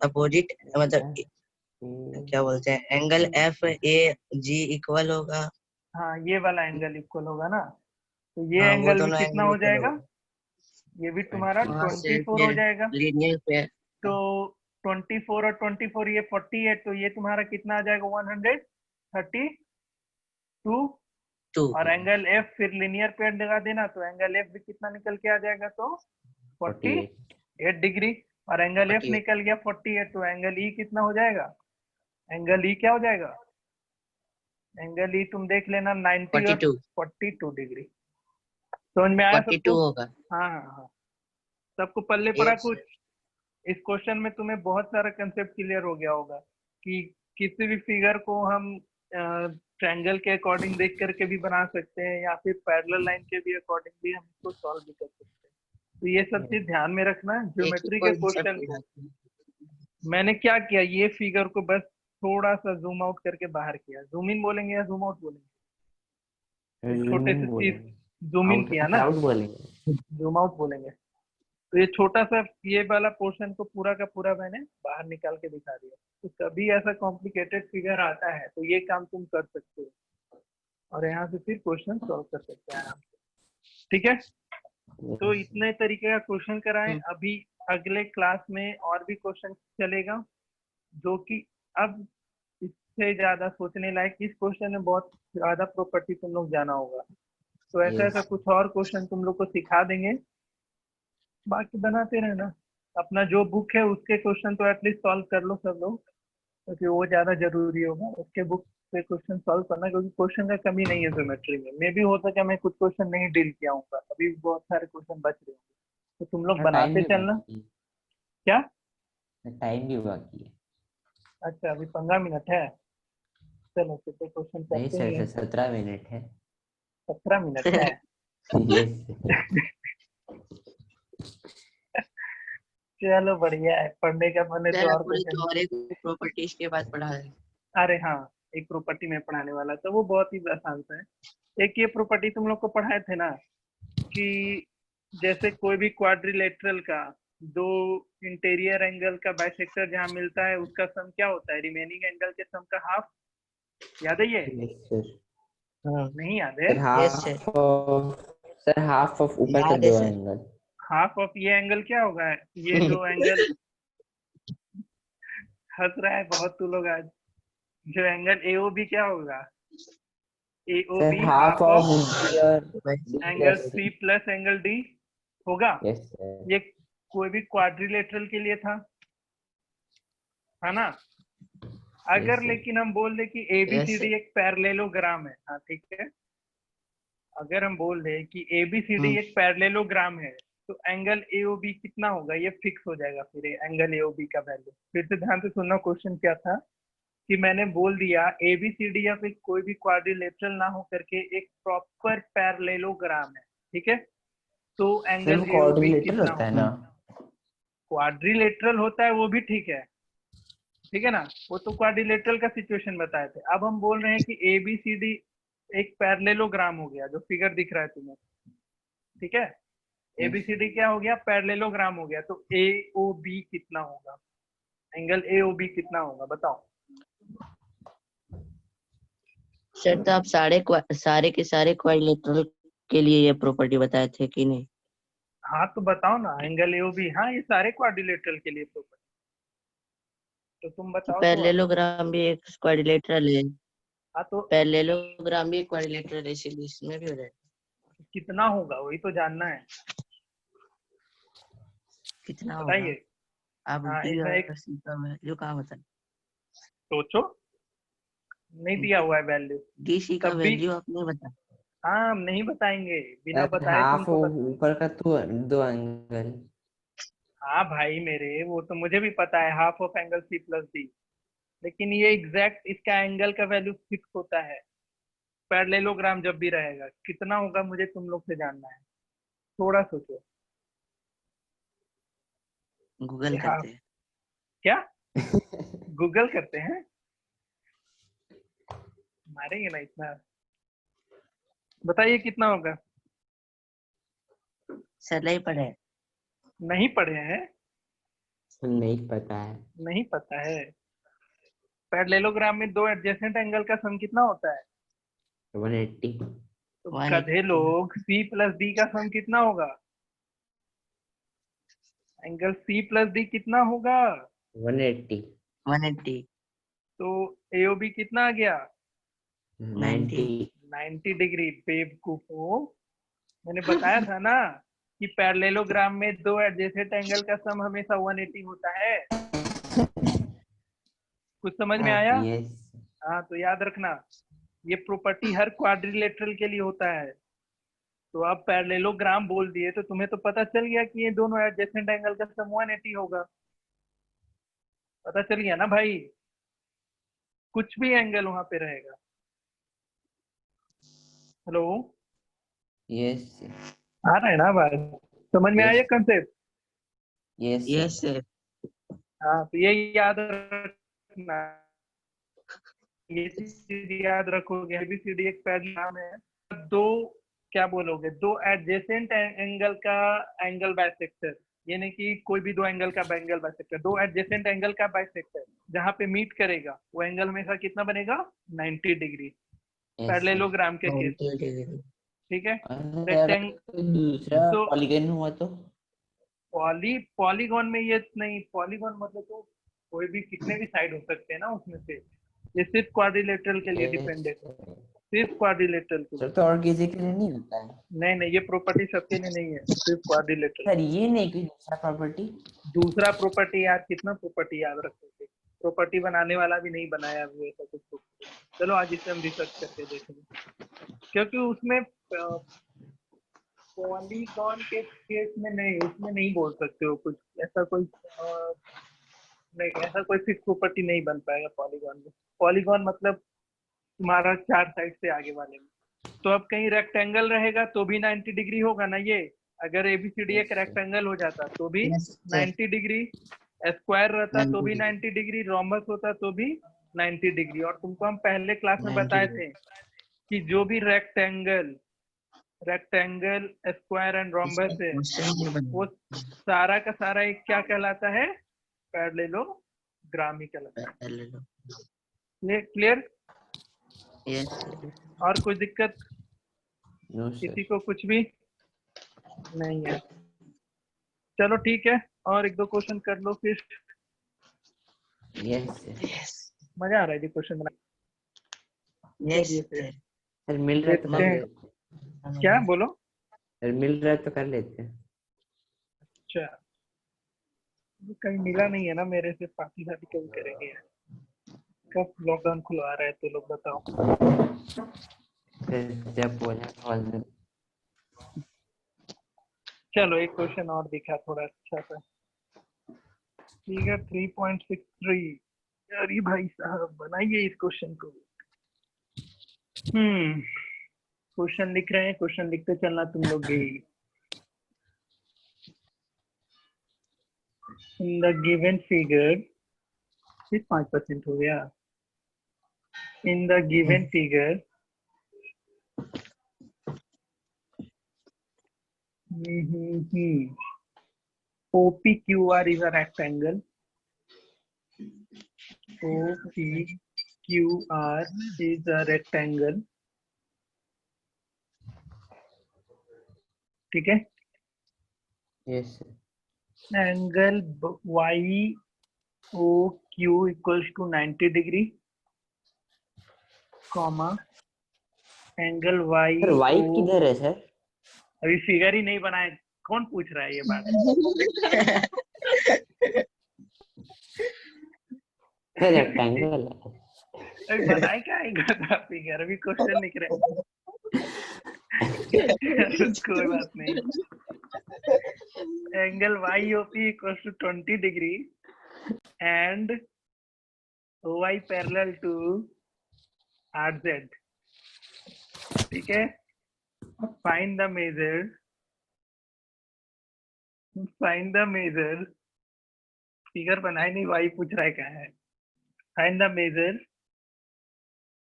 अपोजिट मतलब क्या बोलते हैं, angle F A G equal होगा। हाँ, ये वाला एंगल इक्वल होगा ना, तो ये हाँ वो एंगल भी दोनों कितना एंगल हो इक्वल जाएगा? होगा। ये भी तुम्हारा वहाँ से 24 हो फिर जाएगा। लीनियर पे तो 24 और 24 ये 48, तो ये तुम्हारा कितना आ जाएगा? 132। टू। और एंगल एफ फिर लिनियर पेयर लगा देना, तो एंगल एफ भी कितना निकल के आ जाएगा? तो 48। 48 डिग्री। और एंगल एफ 48 निकल गया 48, तो एंगल ई कितना हो जाएगा? एंगल ई क्या हो जाएगा? एंगल ई तुम देख लेना 90 और 42 42 डिग्री। समझ में आया 42 सबको? होगा। हाँ हाँ हाँ, सबको पल्ले पड़ा यस कुछ? इस क्वेश्चन में तुम्हें बहुत सारा कंसेप्ट क्लियर हो गया होगा कि किसी भी फिगर को हम ट्रायंगल के अकॉर्डिंग देख करके भी बना सकते हैं, या फिर पैरेलल लाइन के भी अकॉर्डिंग भी हम इसको सॉल्व भी कर सकते हैं। तो ये सब चीज ध्यान में रखना। एक ही ज्योमेट्री के कोई भी क्वेश्चन सब को मैंने क्या किया, ये फिगर को बस थोड़ा सा जूम आउट करके बाहर किया। जूम इन बोलेंगे या जूम आउट बोलेंगे? छोटे से चीज जूम इन किया ना, आउट बोलेंगे। जूम आउट बोलेंगे। तो ये छोटा सा ये वाला पोर्शन को पूरा का पूरा मैंने बाहर निकाल के दिखा दिया। तो कभी ऐसा कॉम्प्लिकेटेड फिगर आता है तो ये काम तुम कर सकते हो और यहाँ से फिर क्वेश्चन सॉल्व कर सकते हैं आराम से। ठीक है, तो इतने तरीके का क्वेश्चन कराएं। अभी अगले क्लास में और भी क्वेश्चन चलेगा जो कि अब इससे ज्यादा सोचने लायक। इस क्वेश्चन में बहुत ज्यादा प्रॉपर्टी तुम लोग जाना होगा, तो ऐसा ऐसा कुछ और क्वेश्चन तुम लोग को सिखा देंगे। बाकी बनाते रहना। अपना जो बुक है उसके क्वेश्चन तो एटलीस्ट सॉल्व कर लो सब लोग, क्योंकि वो ज्यादा जरूरी होगा उसके बुक से क्वेश्चन सॉल्व करना, क्योंकि क्वेश्चन का कमी नहीं है ज्योमेट्री में। मे भी हो सके मैं कुछ क्वेश्चन नहीं डील किया हूँ, अभी बहुत सारे क्वेश्चन बच रहे होंगे, तो तुम लोग बनाते चलना। क्या टाइम भी बाकी है? अच्छा, अभी 15 मिनट है। चलो कितने क्वेश्चन नहीं करते हैं? सर, 17 मिनट है। 17 मिनट है। यस। चलो बढ़िया है, पढ़ने का मन है तो चलो और पूरी क्वेश्चन। तो और एक प्रॉपर्टीज के बाद पढ़ा है। अरे हाँ, एक प्रॉपर्टी में पढ़ाने वाला था, वो बहुत ही आसान सा है। एक ये प्रॉपर्टी तुम लोग को पढ़ाए थे ना कि जैसे कोई भी क्वाड्रिलेटरल का दो इंटीरियर एंगल का बाइसेक्टर जहाँ मिलता है उसका सम क्या होता है? रिमेनिंग एंगल के सम का हाफ। याद है ये? Yes sir. नहीं याद है? सर हाफ ऑफ ऊपर का याद है दो सर। एंगल। हाफ ऑफ ये एंगल क्या होगा? ये जो एंगल हंस रहा है बहुत तू लोग आज। जो एंगल एओबी क्या होगा? Sir AOB half half of of angle C plus angle D होगा। Yes sir. ये कोई भी क्वाड्रिलेटरल के लिए था, है ना? अगर लेकिन हम बोल दे कि एबीसीडी एक पैरेललोग्राम है, हाँ ठीक है, अगर हम बोल दे कि एबीसीडी एक पैरेललोग्राम है तो एंगल एओबी कितना होगा? ये फिक्स हो जाएगा फिर एंगल एओबी का वैल्यू। फिर से ध्यान से सुनना, क्वेश्चन क्या था कि मैंने बोल दिया एबीसीडी या फिर कोई भी क्वाड्रिलेटरल ना हो करके एक प्रॉपर पैरेललोग्राम है, ठीक है, तो एंगल एओबी कितना होता है होगा? ना? क्वाड्रिलेटरल होता है वो भी ठीक है, ठीक है ना, वो तो क्वाड्रिलेटरल का सिचुएशन बताए थे। अब हम बोल रहे हैं कि एबीसीडी एक पैरेललोग्राम हो गया, जो फिगर दिख रहा है तुम्हें, ठीक है, एबीसीडी क्या हो गया? पैरेललोग्राम हो गया, तो एओबी कितना होगा? एंगल एओबी कितना होगा बताओ? सर तो आप सारे के सारे क्वाड्रिलेटरल के लिए ये प्रॉपर्टी बताए थे कि नहीं? हाँ तो बताओ ना, एंगल एओबी, हाँ ये सारे क्वाड्रिलेटरल के लिए प्रॉपर्टी, तो तुम बताओ तो अब। पैरेललोग्राम भी एक क्वाड्रिलेटरल है। हाँ तो पैरेललोग्राम भी एक क्वाड्रिलेटरल है, इसीलिए इसमें भी हो जाएगा। कितना होगा वही तो जानना है, कितना होगा? बताइए। आप हाँ डी इसमें एक और सी का वैल्यू कहाँ बताए? सोचो, नहीं दिया हुआ है वैल्यू डी सी का तब भी। वैल्यू आपने बताया। हाँ हम नहीं बताएंगे, बिना सर बताए हाफ तुमको ऊपर का तो दो एंगल। हाँ भाई मेरे, वो तो मुझे भी पता है, half of angle C plus D, लेकिन ये एग्जैक्ट इसका एंगल का वैल्यू फिक्स होता है पैरेललोग्राम जब भी रहेगा। कितना होगा मुझे तुम लोग से जानना है, थोड़ा सोचो। गूगल हाँ करते हैं। क्या गूगल करते हैं? मारेंगे ना इतना, बताइए कितना होगा? सर नहीं पढ़े। नहीं पढ़े हैं? नहीं पता है। नहीं पता है? पैरेललोग्राम में दो एडजेसेंट एंगल का सम कितना होता है? 180। तो 180 गधे लोग, सी प्लस डी का सम कितना होगा? एंगल सी प्लस डी कितना होगा? 180। 180 तो एओबी कितना आ गया? 90 90 डिग्री। बेवकूफो, मैंने बताया था ना कि पैरेललोग्राम में दो एडजेसेंट एंगल का सम हमेशा 180 होता है। कुछ समझ में आया? यस। हाँ तो याद रखना, ये प्रॉपर्टी हर क्वाड्रिलेटरल के लिए होता है। तो आप पैरेललोग्राम बोल दिए तो तुम्हें तो पता चल गया कि ये दोनों एडजेसेंट एंगल का सम 180 होगा। पता चल गया ना भाई, कुछ भी एंगल वहां पे रहेगा। Hello, yes. आ रहा है ना बात? समझ में Yes. आया concept? Yes, sir. Yes, sir. हाँ, तो ये याद रखना, ये चीज याद रखोगे। एबीसीडी एक पहला नाम है। दो क्या बोलोगे, दो एडजेसेंट एंगल का एंगल बाइसेक्टर, यानी कि कोई भी दो एंगल का एंगल बाइसेक्टर, दो एडजेसेंट एंगल का बाइसेक्टर जहां पे मीट करेगा वो एंगल हमेशा कितना बनेगा, 90 डिग्री, Yes, पैरेललोग्राम के केस, 90 degree. ठीक है। और रेक्टेंग अगर दूसरा तो पॉलीगन हुआ तो पॉलीगॉन में ये नहीं, पॉलीगॉन मतलब तो कोई भी कितने भी साइड हो सकते हैं ना उसमें से, ये सिर्फ क्वाड्रिलेटरल के लिए Yes, डिपेंडेंट है, sir. सिर्फ क्वाड्रिलेटरल के सर लिए। तो और किसी के लिए नहीं होता है नहीं नहीं, ये प्रॉपर्टी सबके लिए नहीं है, सिर्फ क्वाड्रिलेटरल। सर, ये नहीं कोई दूसरा प्रॉपर्टी? दूसरा प्रॉपर्टी यार, कितना प्रॉपर्टी याद रखोगे, प्रॉपर्टी बनाने वाला भी नहीं बनाया अभी ऐसा कुछ property। चलो आज इसे हम रिसर्च करके देखेंगे, क्योंकि उसमें पॉलीगॉन के केस में नहीं, उसमें नहीं बोल सकते हो कुछ ऐसा, कोई नहीं, ऐसा कोई फिक्स प्रॉपर्टी नहीं बन पाएगा पॉलीगॉन में। पॉलीगॉन मतलब तुम्हारा चार साइड से आगे वाले में। तो अब कहीं रेक्टेंगल रहेगा तो भी 90 डिग्री होगा ना ये, अगर एबीसीडी एक रेक्टेंगल हो जाता तो भी Yes, sir. 90 डिग्री, स्क्वायर रहता तो 90 भी 90 डिग्री, रोमबस होता तो भी 90 डिग्री। और तुमको हम पहले क्लास में 90 बताए degree. थे कि जो भी रेक्टेंगल, स्क्वायर एंड रोमबस इसमें है, question नहीं वो बनेगा। सारा का सारा एक क्या कहलाता है, पैरेललोग्राम ही कहलाता है। Parallelogram. क्लियर? Yes, sir. और कोई दिक्कत नो सर। किसी को कुछ भी नहीं है? चलो ठीक है, और एक दो क्वेश्चन कर लो फिर। Yes sir. Yes. मजा आ रहा है जी क्वेश्चन बना। Yes, चलिए फिर sir. सर मिल रहा है तो कर देखते हैं। लेते क्या बोलो? सर, मिल रहा है तो कर लेते हैं। अच्छा, कहीं मिला नहीं है ना मेरे से, पार्टी शादी कभी करेंगे? कब लॉकडाउन खुलवा रहा है तो लोग बताओ। सर जब बोला कॉल। चलो एक क्वेश्चन और दिखा थोड़ा अच्छा सा, ठीक है। 3.63, अरे भाई साहब बनाइए इस क्वेश्चन को। क्वेश्चन लिख रहे हैं, क्वेश्चन लिखते चलना तुम लोग भी। इन द गिवन फिगर, सिर्फ 5% हो गया। In the given figure OPQR is a rectangle. OPQR is a rectangle. ठीक है। Yes sir. Angle YOQ equals to 90 degree, comma angle sir Y YO, किधर है सर? अभी फिगर ही नहीं बनाए, कौन पूछ रहा है ये बात? सर रेक्टेंगल है। अभी बनाए क्या आएगा फिगर, अभी क्वेश्चन लिख रहे हैं। कोई बात नहीं। Angle YOP equals to 20 degree and OY parallel to RZ, ठीक है। फाइंड द मेजर, फिगर बनाए नहीं, वाई पूछ रहा है क्या है। Find the measure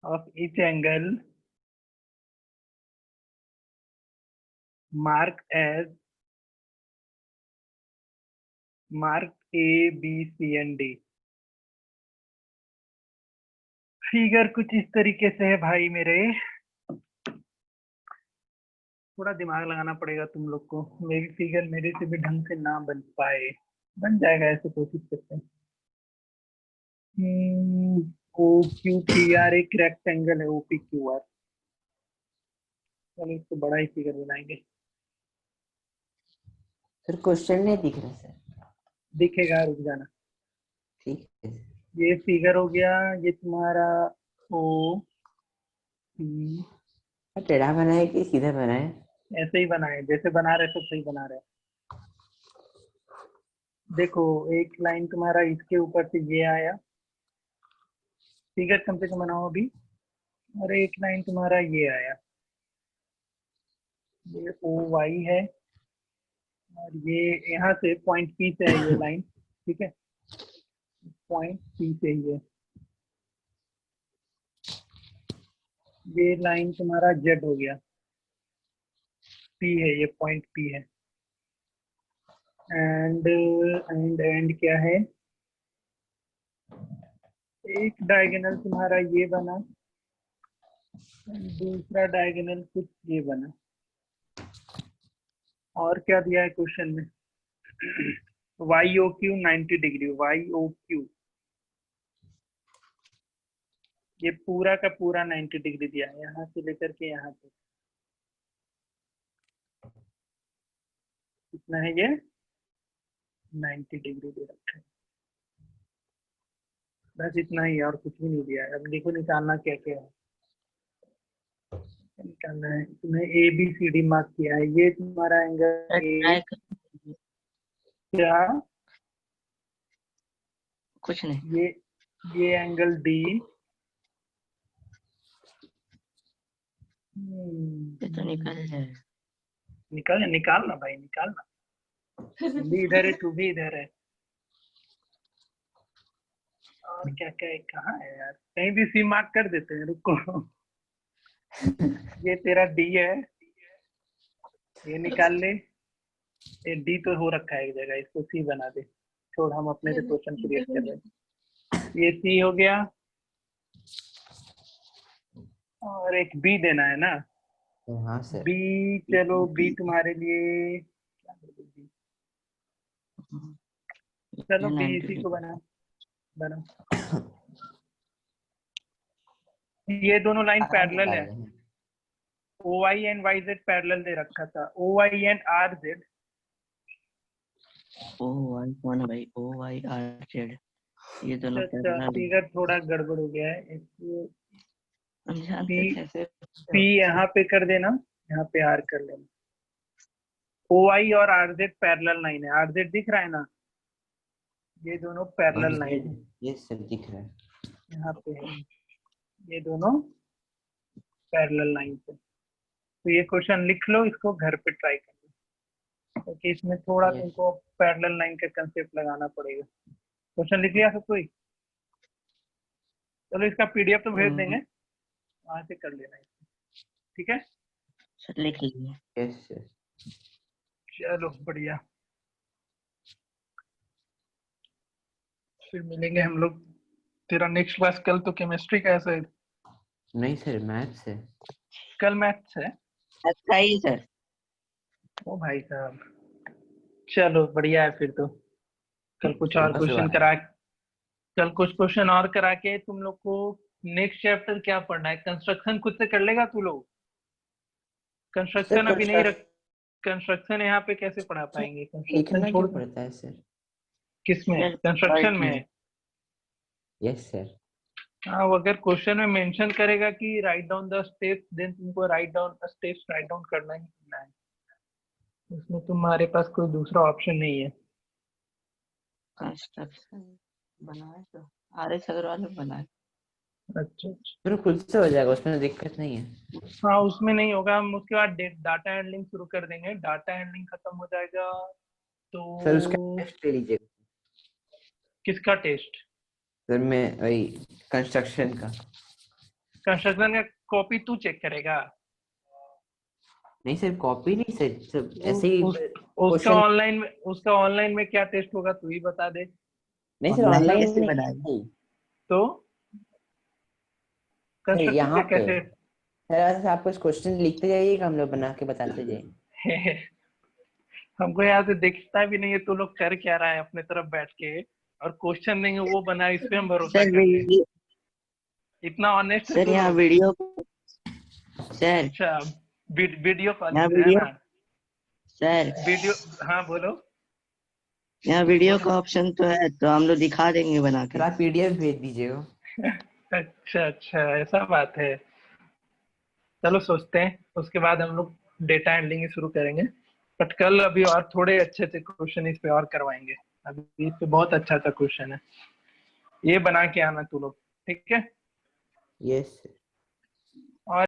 of each angle mark A B C and D। Figure कुछ इस तरीके से है भाई मेरे, थोड़ा दिमाग लगाना पड़ेगा तुम लोग को। मेरी फिगर मेरे से भी ढंग से ना बन पाए, बन जाएगा, ऐसे कोशिश करते हैं। OQPR एक रेक्टेंगल है, OPQR। चलो इसको बड़ा ही फिगर बनाएंगे। सर क्वेश्चन नहीं दिख रहा सर। दिखेगा, रुक जाना। ठीक है। ये फिगर हो गया, ये तुम्हारा OP, टेढ़ा बनाए कि सीधा बनाए? ऐसे ही बनाए जैसे बना रहे, तो सही बना रहे। देखो एक लाइन तुम्हारा इसके ऊपर से ये आया, फिगर कम से कम बनाओ अभी। और एक लाइन तुम्हारा ये आया, ये OY है, और ये यहाँ से पॉइंट पी से है ये लाइन, ठीक है, पॉइंट पी से ये लाइन तुम्हारा जेड हो गया, पी है, ये पॉइंट पी है। एंड क्या है, एक डायगोनल तुम्हारा ये बना, दूसरा डायगोनल कुछ ये बना। और क्या दिया है क्वेश्चन में, Y O Q 90 degree, Y O Q ये पूरा का पूरा 90 डिग्री दिया है, यहाँ से लेकर के यहाँ तक कितना है ये 90 डिग्री दे रखा है। बस इतना ही, और कुछ भी नहीं दिया है। अब देखो निकालना क्या क्या है, निकालना है तुम्हें। A B C D mark किया है, ये तुम्हारा एंगल ए, क्या कुछ नहीं, ये एंगल डी, ये तो निकल जाए। निकालना भाई निकालना, तुम भी इधर है, तू भी इधर है। और क्या क्या है, कहाँ है यार, कहीं भी सी मार्क कर देते हैं, रुको। ये तेरा डी है, ये निकाल ले, ये डी तो हो रखा है एक जगह, इसको सी बना दे, छोड़, हम अपने से क्वेश्चन क्रिएट कर रहे हैं। ये सी हो गया, और एक बी देना है ना, हाँ सर। बी, चलो बी तुम्हारे लिए क्या कर दूं, B? चलो बी इसी को बना बना। ये दोनों लाइन पैरेलल है, O Y and Y Z parallel दे रखा था, O Y and R Z, O Y कौन है भाई, ओ वाई आर जेड, ये दोनों पैरेलल फिगर थोड़ा गड़बड़ हो गया है, इसको हम जानते कैसे। पी यहाँ पे कर देना, यहाँ पे आर कर लेना। ओ आई और आर जेड पैरेलल लाइन है, आर जेड दिख रहा है ना, ये दोनों पैरेलल लाइन है, ये सब दिख रहा है, यहाँ पे है, ये दोनों पैरेलल लाइन है। तो ये क्वेश्चन लिख लो, इसको घर पे ट्राई कर लो, क्योंकि इसमें थोड़ा Yes. तुमको पैरेलल लाइन का कंसेप्ट लगाना पड़ेगा। क्वेश्चन लिख लिया सब कोई? चलो इसका पीडीएफ तो भेज देंगे, वहां से कर लेना, ठीक है? सर लिख लीजिए। Yes yes. चलो बढ़िया, फिर मिलेंगे हम लोग। तेरा नेक्स्ट क्लास कल तो केमिस्ट्री का है शायद? नहीं सर, मैथ्स है। कल मैथ्स है? अच्छा ही सर। ओ भाई साहब, चलो बढ़िया है फिर तो। कल कुछ और क्वेश्चन कल कुछ क्वेश्चन और करा के तुम लोग को नेक्स्ट चैप्टर क्या पढ़ना है, कंस्ट्रक्शन खुद से कर लेगा तू लोग? कंस्ट्रक्शन अभी नहीं रख, कंस्ट्रक्शन यहाँ पे कैसे पढ़ा पाएंगे? कंस्ट्रक्शन छोड़ पड़ता है सर। किसमें? कंस्ट्रक्शन में? Yes sir. हाँ, वो अगर क्वेश्चन में मेंशन करेगा कि write down the steps, then तुमको write down steps write down करना ही करना है, उसमें तुम्हारे पास कोई दूसरा ऑप्शन नहीं है। कंस्ट्रक्शन बनाए तो आर.एस. अग्रवाल ने बनाए। अच्छा फिर खुद से हो जाएगा, उसमें दिक्कत नहीं है। हाँ, उसमें नहीं होगा, हम उसके बाद डाटा हैंडलिंग शुरू कर देंगे, डाटा हैंडलिंग खत्म हो जाएगा तो सर उसका टेस्ट ले लीजिएगा। किसका टेस्ट? सर मैं वही कंस्ट्रक्शन का। कंस्ट्रक्शन का कॉपी तू चेक करेगा? नहीं सर, कॉपी नहीं सर, सब ऐसे ही उसका ऑनलाइन में क्या टेस्ट होगा तू ही बता दे। नहीं सर, ऑनलाइन ऑनलाइन कैसे नहीं बनाएंगे? तो कंस्ट्रक्शन यहाँ का पे कैसे? सर ऐसे आप कुछ क्वेश्चन लिखते जाइएगा, हम लोग बना के बताते जाइए। हमको यहाँ से दिखता भी नहीं है तू लोग कर क्या रहा है अपने तरफ बैठ के, और क्वेश्चन देंगे वो बना, इस पे हम भरोसा सर करते हैं। इतना ऑनेस्ट है सर तू यहाँ लोग। वीडियो सर अच्छा, वीडियो यहाँ कॉलिंग है वीडियो ना? सर वीडियो, हाँ बोलो। यहाँ वीडियो का ऑप्शन तो है, तो हम लोग दिखा देंगे बना के। सर आप पीडीएफ भेज दीजिएगा। अच्छा ऐसा बात है। चलो सोचते हैं, उसके बाद हम लोग डेटा हैंडलिंग शुरू करेंगे, बट कल अभी और थोड़े अच्छे अच्छे क्वेश्चन इस पे और करवाएंगे। अभी इस पे बहुत अच्छा अच्छा क्वेश्चन है, ये बना के आना तू लोग, ठीक है? Yes sir.